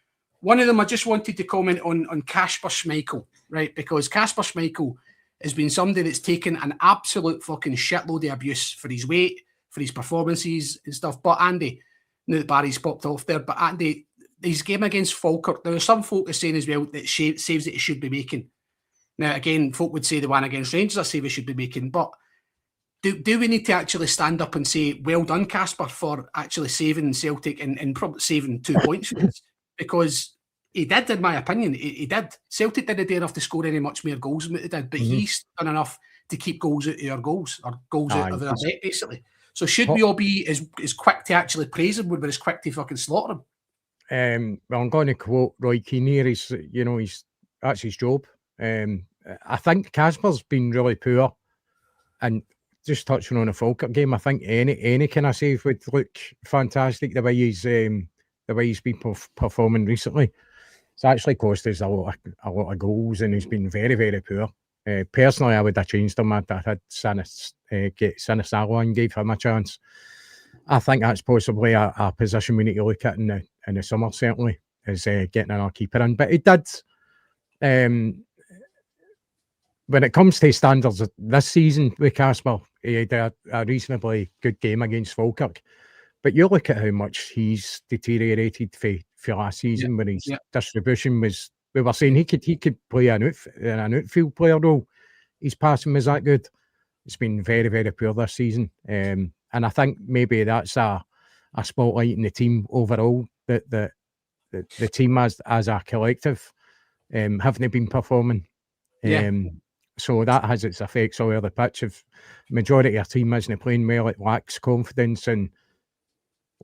One of them, I just wanted to comment on Kasper Schmeichel, right? Because Kasper Schmeichel has been somebody that's taken an absolute fucking shitload of abuse for his weight, for his performances and stuff. But Andy, now that Barry's popped off there, but Andy, his game against Falkirk, there are some folk are saying as well that saves that he should be making. Now, again, folk would say the one against Rangers, I say we should be making, but do we need to actually stand up and say, well done, Kasper, for actually saving Celtic and probably saving 2 points? Because he did, in my opinion, he did. Celtic didn't do enough to score any much more goals than they did, but he's done enough to keep goals out of our goals, or goals out of our net, basically. So should we all be as quick to actually praise him, we're as quick to fucking slaughter him? Well, I'm going to quote Roy Keane here. That's his job. I think Kasper's been really poor, and just touching on the Falkirk game, I think any kind of save would look fantastic the way he's been performing recently. It's actually cost us a lot of goals, and he's been very, very poor. Personally, I would have changed him. I had get Sinisalo and gave him a chance. I think that's possibly a position we need to look at in the summer, certainly, is getting another keeper in. But it did. When it comes to standards this season with Kasper, he had a reasonably good game against Falkirk. But you look at how much he's deteriorated for last season when his distribution was. We were saying he could play an outfield player role. His passing was that good. It's been very, very poor this season. And I think maybe that's a spotlight in the team overall, that the team as a collective haven't been performing. So that has its effects all over the pitch. If majority of our team isn't playing well, it lacks confidence. And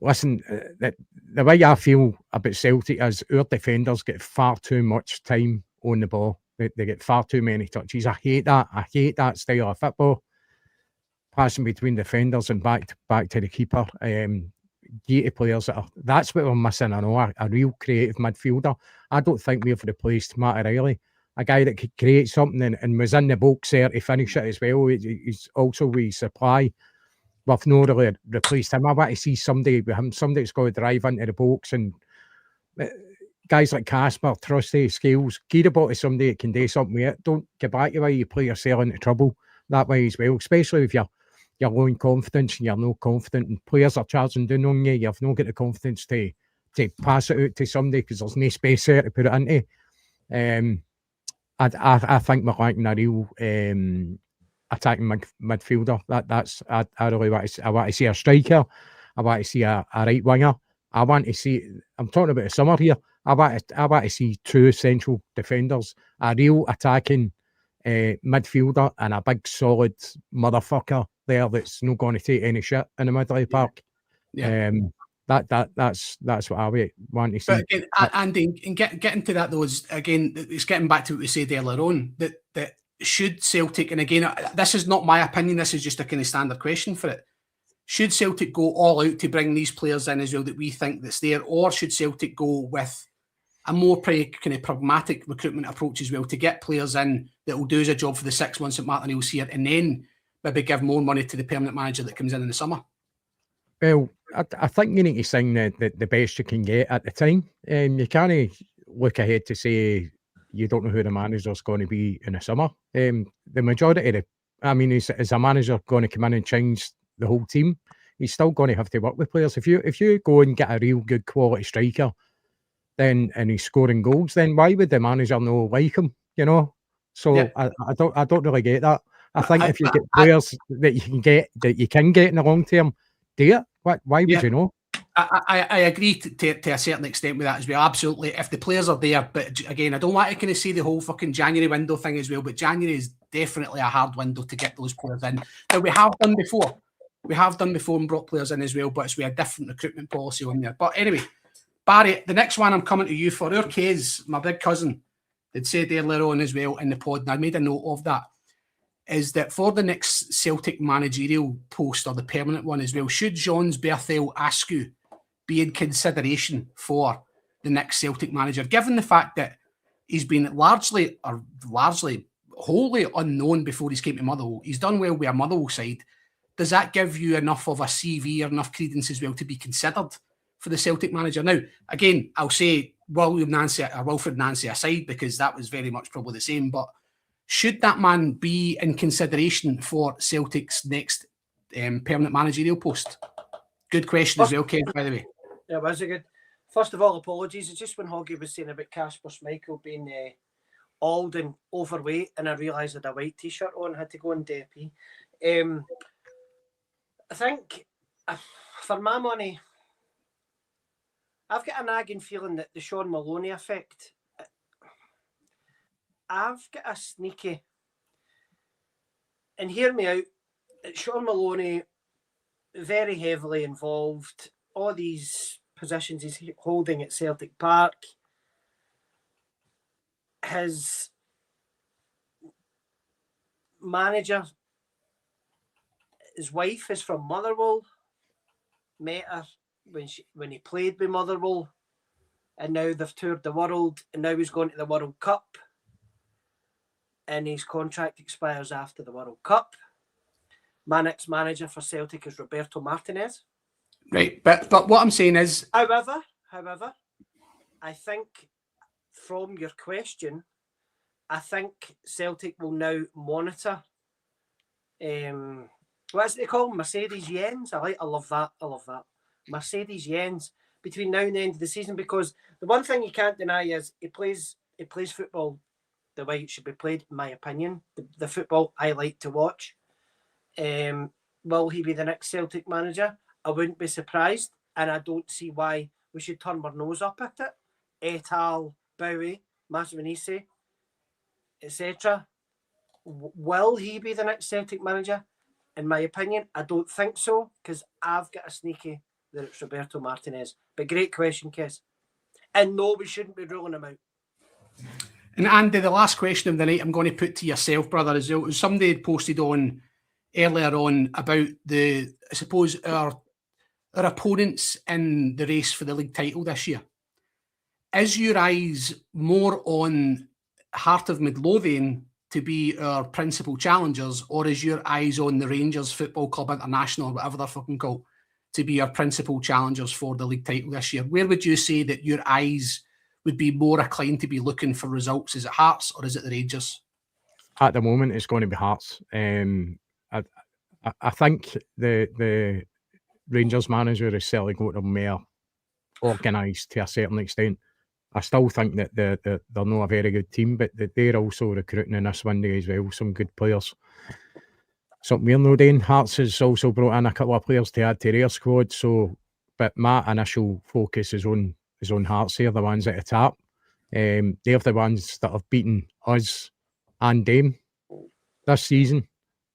listen, the way I feel about Celtic is our defenders get far too much time on the ball. They get far too many touches. I hate that. I hate that style of football. Passing between defenders and back to the keeper. Gated players that's what we're missing. I know a real creative midfielder. I don't think we've replaced Matt O'Reilly, a guy that could create something and was in the box there to finish it as well. He's also with supply. We've not really replaced him. I want to see somebody with him, somebody that's going to drive into the box, and guys like Kasper, trusty skills, give the ball to somebody that can do something with it. Don't get back the way you play yourself into trouble that way as well, especially if you're low in confidence and you're not confident and players are charging down on you. You've not got the confidence to pass it out to somebody because there's no space there to put it into. I think we're lacking a real attacking midfielder. I really want to see a striker. I want to see a right winger. I want to see. I'm talking about the summer here. I want to see true central defenders, a real attacking midfielder, and a big solid motherfucker there that's not going to take any shit in the middle of the park. That's what I want to see. But again, Andy, and getting to that though is again, it's getting back to what we said earlier on, that should Celtic, and again, this is not my opinion, this is just a kind of standard question for it. Should Celtic go all out to bring these players in as well that we think that's there, or should Celtic go with a more kind of pragmatic recruitment approach as well to get players in that will do as a job for the 6 months that Martin O'Neill's here, and then maybe give more money to the permanent manager that comes in the summer? Well, I think you need to sing the best you can get at the time. You can't look ahead to say you don't know who the manager's going to be in the summer. The majority of is a manager going to come in and change the whole team? He's still going to have to work with players. If you go and get a real good quality striker, and he's scoring goals, then why would the manager not like him? You know, so yeah. I don't really get that. I think if you get players that you can get in the long term, do it. Why would you know? I agree to a certain extent with that as well. Absolutely. If the players are there, but again, I don't want to kind of say the whole fucking January window thing as well, but January is definitely a hard window to get those players in. Now, we have done before and brought players in as well, but it's with a different recruitment policy on there. But anyway, Barry, the next one I'm coming to you for. Our Kez, my big cousin, had said earlier on as well in the pod, and I made a note of that, is that for the next Celtic managerial post, or the permanent one as well, should Jean's Berthel Askew be in consideration for the next Celtic manager, given the fact that he's been wholly unknown before he's came to Motherwell. He's done well with a Motherwell side. Does that give you enough of a CV or enough credence as well to be considered for the Celtic manager? Now, again, I'll say Wilfred Nancy aside, because that was very much probably the same, but should that man be in consideration for Celtic's next permanent managerial post? Good question as well, Kev, by the way. Yeah, was it good? First of all, apologies. It's just when Hoggy was saying about Kasper Schmeichel being old and overweight, and I realised I had a white t-shirt on, had to go and DP. I think, for my money, I've got a nagging feeling that the Sean Maloney effect, I've got a sneaky, and hear me out, Sean Maloney, very heavily involved, all these positions he's holding at Celtic Park. His manager, his wife is from Motherwell, met her when he played with Motherwell, and now they've toured the world, and now he's going to the World Cup, and his contract expires after the World Cup. My next manager for Celtic is Roberto Martinez. Right, but what I'm saying is... However, I think from your question, I think Celtic will now monitor what's they call Mercedes Yens. I love that. Mercedes Yens between now and the end of the season, because the one thing you can't deny is he plays football the way it should be played, in my opinion. The football I like to watch. Will he be the next Celtic manager? I wouldn't be surprised, and I don't see why we should turn our nose up at it. Et al., Bowie, Masvinisi, etc. Will he be the next Celtic manager? In my opinion, I don't think so, because I've got a sneaky that it's Roberto Martinez. But great question, Kes. And no, we shouldn't be ruling him out. And Andy, the last question of the night I'm going to put to yourself, brother, as well. Somebody had posted on earlier on about our opponents in the race for the league title this year. Is your eyes more on Heart of Midlothian to be our principal challengers, or is your eyes on the Rangers Football Club International, or whatever they're fucking called, to be our principal challengers for the league title this year? Where would you say that your eyes would be more inclined to be looking for results? Is it Hearts or is it the Rangers? At the moment, it's going to be Hearts. I think the Rangers manager is certainly going to be more organised to a certain extent. I still think that they're not a very good team, but they're also recruiting in this window as well, some good players. Something we're not doing. Hearts has also brought in a couple of players to add to their squad. So, but my initial focus is on Hearts here, the ones at the top. They're the ones that have beaten us and them this season.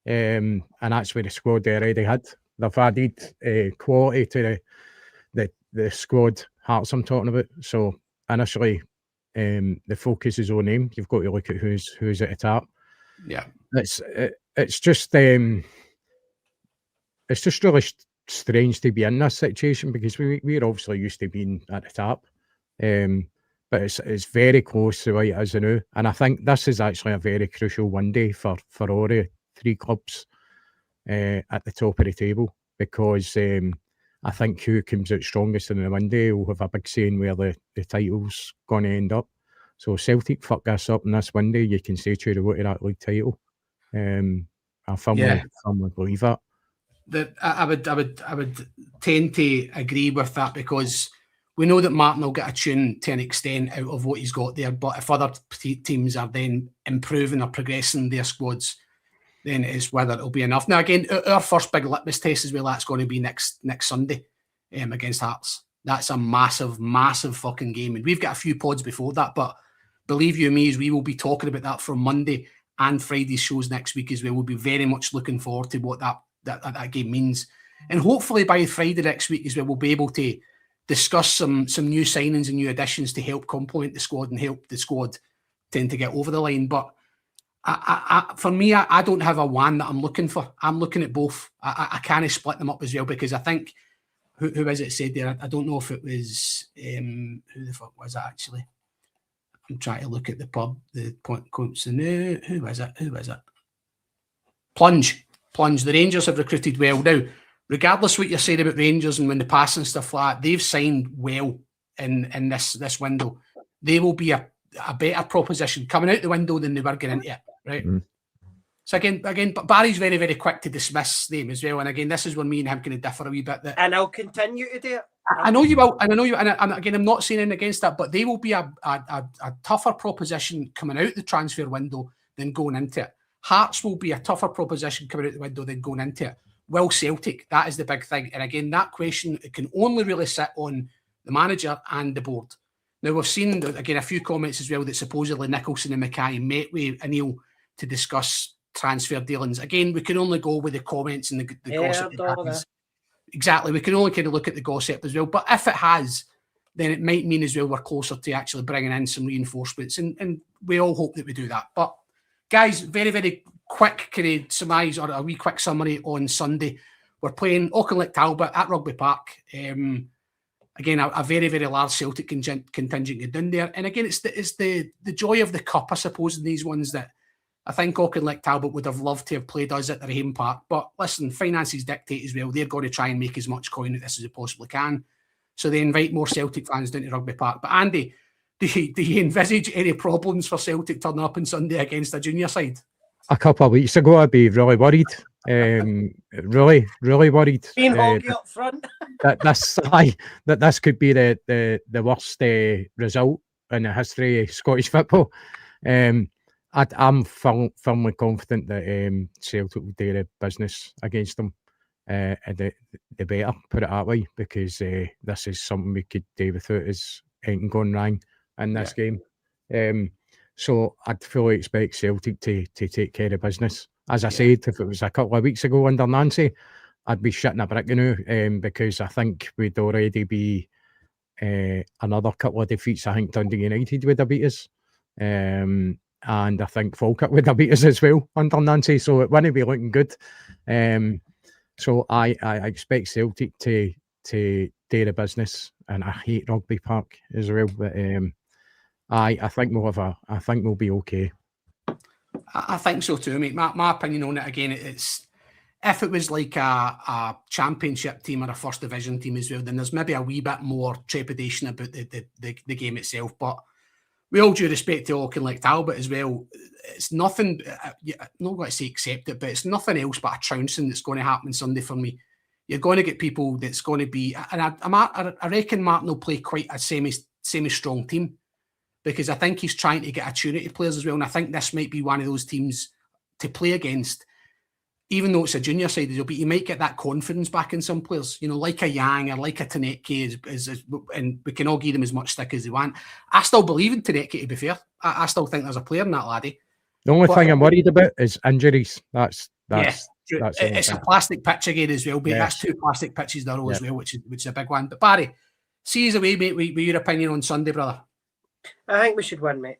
And that's where the squad they already had. They've added quality to the squad Hearts I'm talking about. So initially, the focus is on them. You've got to look at who's at the top. Yeah, it's just really strange to be in this situation, because we're obviously used to being at the top. But it's very close to what it is now. And I think this is actually a very crucial one day for all the three clubs at the top of the table, because I think who comes out strongest in the one day will have a big say in where the title's going to end up. So Celtic fuck this up in this one day, you can say to the way to that league title. I firmly believe that. I would tend to agree with that, because we know that Martin will get a tune to an extent out of what he's got there, but if other teams are then improving or progressing their squads, then it's whether it'll be enough. Now, again, our first big litmus test as well, that's going to be next Sunday against Hearts. That's a massive, massive fucking game. And we've got a few pods before that, but believe you me, as we will be talking about that from Monday and Friday's shows next week as well. We'll be very much looking forward to what that game means. And hopefully by Friday next week as well, we'll be able to discuss some new signings and new additions to help complement the squad and help the squad tend to get over the line. But for me, I don't have a one that I'm looking for. I'm looking at both. I can't split them up as well, because I think who is it said there? I don't know if it was who the fuck was it actually. I'm trying to look at the point quotes. Who is it? Plunge. The Rangers have recruited well. Now, regardless what you're saying about Rangers and when the pass and stuff like that, they've signed well in this window. They will be a better proposition coming out the window than they were getting into it, right? So again, but Barry's very, very quick to dismiss them as well. And again, this is where me and him kind of differ a wee bit. And I'll continue to do it. I know you will, and I know you. And again, I'm not saying anything against that, but they will be a tougher proposition coming out the transfer window than going into it. Hearts will be a tougher proposition coming out the window than going into it. Will Celtic? That is the big thing. And again, that question, it can only really sit on the manager and the board. Now, we've seen, again, a few comments as well that supposedly Nicholson and Mackay met with Anil to discuss transfer dealings. Again, we can only go with the comments and the gossip that happens. Exactly. We can only kind of look at the gossip as well. But if it has, then it might mean as well we're closer to actually bringing in some reinforcements. And we all hope that we do that. But guys, very, very quick kind of surmise or a wee quick summary on Sunday. We're playing Auchinleck Talbot at Rugby Park. Again, a very, very large Celtic contingent down there. And again, it's the joy of the cup, I suppose, in these ones that I think Auchinleck Talbot would have loved to have played us at their home park. But listen, finances dictate as well. They're going to try and make as much coin at this as they possibly can. So they invite more Celtic fans down to Rugby Park. But Andy, do you envisage any problems for Celtic turning up on Sunday against a junior side? A couple of weeks ago, I'd be really worried. Really worried. Being hoggy up front. that this could be the worst result in the history of Scottish football. I'm firmly confident that Celtic will do the business against them. The better, put it that way, because this is something we could do without us anything going wrong in this game. So I'd fully expect Celtic to take care of business. As I said, if it was a couple of weeks ago under Nancy, I'd be shitting a brick, because I think we'd already be another couple of defeats. I think Dundee United would have beat us. And I think Falkirk would have beat us as well under Nancy. So it wouldn't be looking good. So I expect Celtic to do the business. And I hate Rugby Park as well. But I think we'll be okay. I think so too, mate. My opinion on it, again, it's if it was like a championship team or a first division team as well, then there's maybe a wee bit more trepidation about the game itself. But with all due respect to Auchinleck Talbot as well, it's nothing, I'm not going to say accept it, but it's nothing else but a trouncing that's going to happen Sunday for me. You're going to get people that's going to be, and I reckon Martin will play quite a semi-strong team, because I think he's trying to get a tune to players as well. And I think this might be one of those teams to play against, even though it's a junior side, but you might get that confidence back in some players, like a Yang or like a Taneke, and we can all give them as much stick as they want. I still believe in Taneke, to be fair. I still think there's a player in that laddie. The only thing I'm worried about is injuries. That's it's a plastic pitch again as well, but that's 2 plastic pitches in a row as well, which is a big one. But Barry, see us away, mate, with your opinion on Sunday, brother. I think we should win, mate.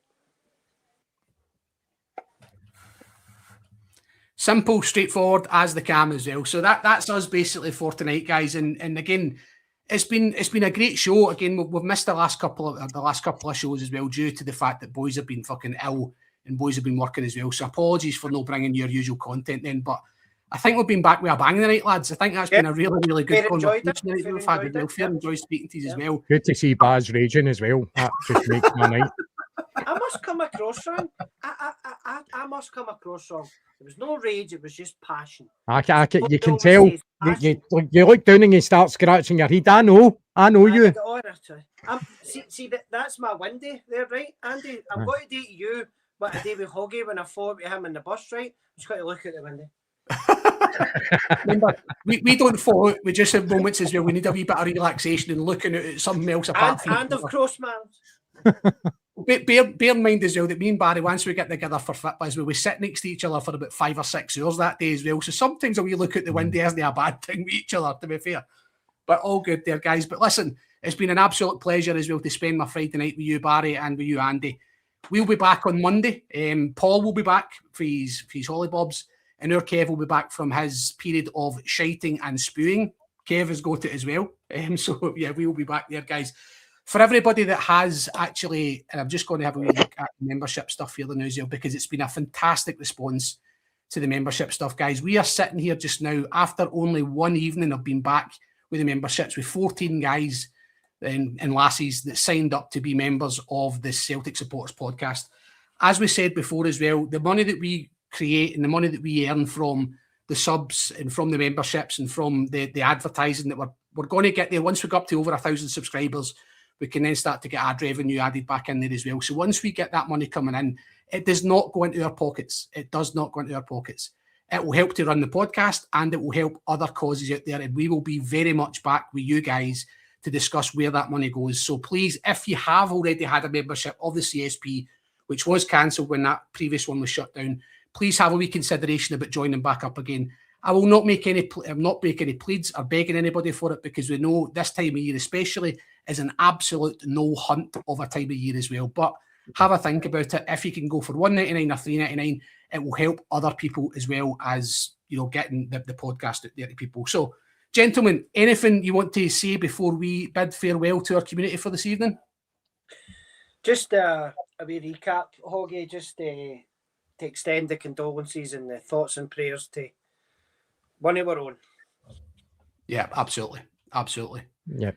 Simple, straightforward as the cam as well. So that's us basically for tonight, guys. And again, it's been a great show. Again, we've missed the last couple of shows as well, due to the fact that boys have been fucking ill and boys have been working as well. So apologies for not bringing your usual content then, but I think we've been back with a bang tonight, lads. I think that's been a really, really good conversation. We've had fair enjoyed speaking to you as well. Good to see Baz raging as well. That just makes my night. I must come across wrong. I must come across wrong. There was no rage, it was just passion. You can tell. You look down and you start scratching your head. I know you. See, that's my windy there, right, Andy? I'm going to do to you what I did with Hoggy when I fought with him in the bus, right? I'm just going to look at the window. Remember, we don't follow it. We just have moments as well. We need a wee bit of relaxation and looking at something else apart from. And of cross mouths. Bear in mind as well that me and Barry, once we get together for Fitbuzz, we sit next to each other for about 5 or 6 hours that day as well. So sometimes when we look at the window, isn't a bad thing with each other, to be fair. But all good there, guys. But listen, It's been an absolute pleasure as well to spend my Friday night with you, Barry, and with you, Andy. We'll be back on Monday. Paul will be back for his hollybobs, and our Kev will be back from his period of shiting and spewing. Kev has got it as well. So, yeah, we will be back there, guys. For everybody that has actually, and I'm just going to have a wee look at the membership stuff here, the news, because it's been a fantastic response to the membership stuff, guys. We are sitting here just now after only one evening of being back with the memberships with 14 guys and lassies that signed up to be members of the Celtic Supporters Podcast. As we said before as well, the money that we create and the money that we earn from the subs and from the memberships and from the advertising that we're going to get there. Once we go up to over 1,000 subscribers, we can then start to get ad revenue added back in there as well. So once we get that money coming in, it does not go into our pockets. It does not go into our pockets. It will help to run the podcast and it will help other causes out there. And we will be very much back with you guys to discuss where that money goes. So please, if you have already had a membership of the CSP, which was cancelled when that previous one was shut down, please have a wee consideration about joining back up again. I will not make any pleads or begging anybody for it, because we know this time of year especially is an absolute no hunt of a time of year as well. But have a think about it. If you can go for $1.99 or $3.99, it will help other people as well as, you know, getting the podcast out there to people. So, gentlemen, anything you want to say before we bid farewell to our community for this evening? Just a wee recap, Hoggy, just to extend the condolences and the thoughts and prayers to one of our own. Yeah, absolutely. Absolutely. Yeah.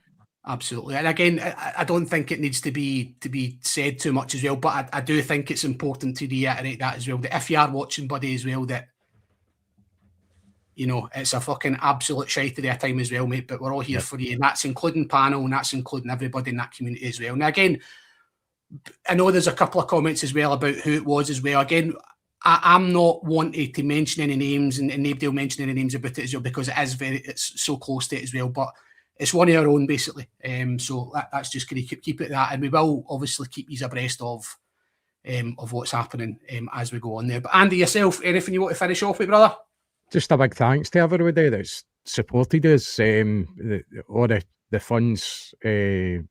Absolutely. And again, I don't think it needs to be said too much as well, but I do think it's important to reiterate that as well, that if you are watching, buddy, as well, that, you know, it's a fucking absolute shite of their time as well, mate, but we're all here for you, and that's including panel, and that's including everybody in that community as well. Now, again, I know there's a couple of comments as well about who it was as well. Again, I'm not wanting to mention any names, and nobody will mention any names about it as well, because it's so close to it as well, but it's one of our own, basically. So that's just going to keep it that, and we will obviously keep you abreast of what's happening as we go on there. But Andy, yourself, anything you want to finish off with, brother? Just a big thanks to everybody that's supported us. All the funds to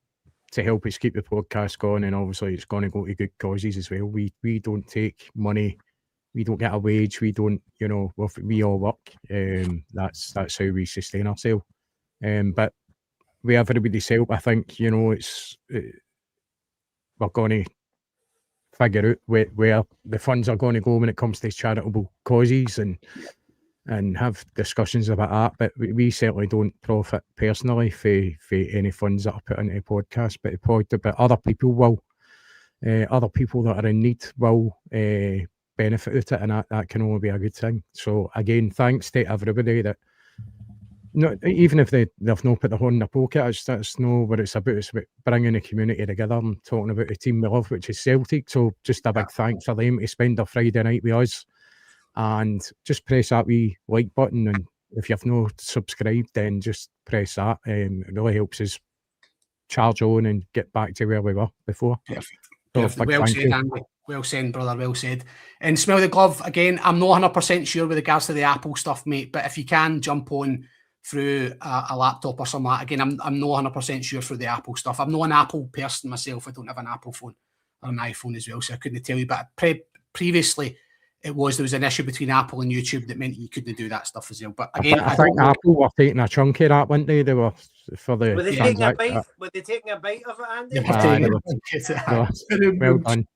help us keep the podcast going, and obviously it's going to go to good causes as well. We don't take money, we don't get a wage, we don't, you know, we all work. That's how we sustain ourselves. But with everybody's help, I think, you know, we're going to figure out where the funds are going to go when it comes to charitable causes, and have discussions about that. But we certainly don't profit personally for any funds that are put into the podcast, but other people will. Other people that are in need will benefit out it, and that can only be a good thing. So again, thanks to everybody that, no, even if they've not put the horn in their pocket, that's no what it's about. It's about bringing the community together and talking about the team we love, which is Celtic. So just a big thanks for them to spend their Friday night with us, and just press that wee like button. And if you've not subscribed, then just press that. It really helps us charge on and get back to where we were before. Perfect. So Perfect. Well said, Andy. Well said, brother. Well said. And Smell the Glove, again, I'm not 100% sure with regards to the Apple stuff, mate, but if you can jump on through a laptop or something like that. Again, I'm not 100% sure for the Apple stuff. I'm not an Apple person myself. I don't have an Apple phone or an iPhone as well, so I couldn't tell you. But previously, there was an issue between Apple and YouTube that meant you couldn't do that stuff as well. But again, I think Apple were taking a chunk of that, weren't they? They were for the. Were they taking a bite? Were they taking a bite of it, Andy? Well done.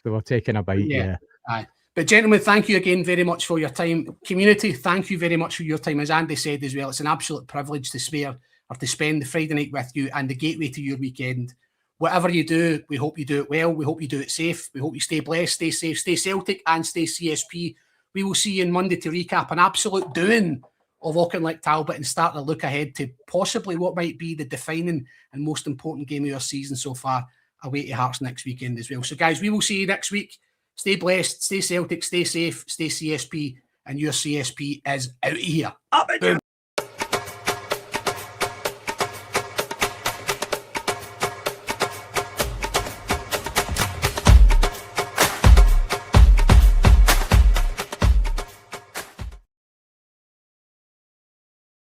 They were taking a bite. Yeah. Aye. But gentlemen, thank you again very much for your time. Community, thank you very much for your time. As Andy said as well, it's an absolute privilege to spend the Friday night with you and the gateway to your weekend. Whatever you do, we hope you do it well. We hope you do it safe. We hope you stay blessed, stay safe, stay Celtic, and stay CSP. We will see you on Monday to recap an absolute doing of Auchinleck Talbot and start to look ahead to possibly what might be the defining and most important game of your season so far, away to Hearts next weekend as well. So guys, we will see you next week. Stay blessed, stay Celtic, stay safe, stay CSP, and your CSP is out of here. Up and down.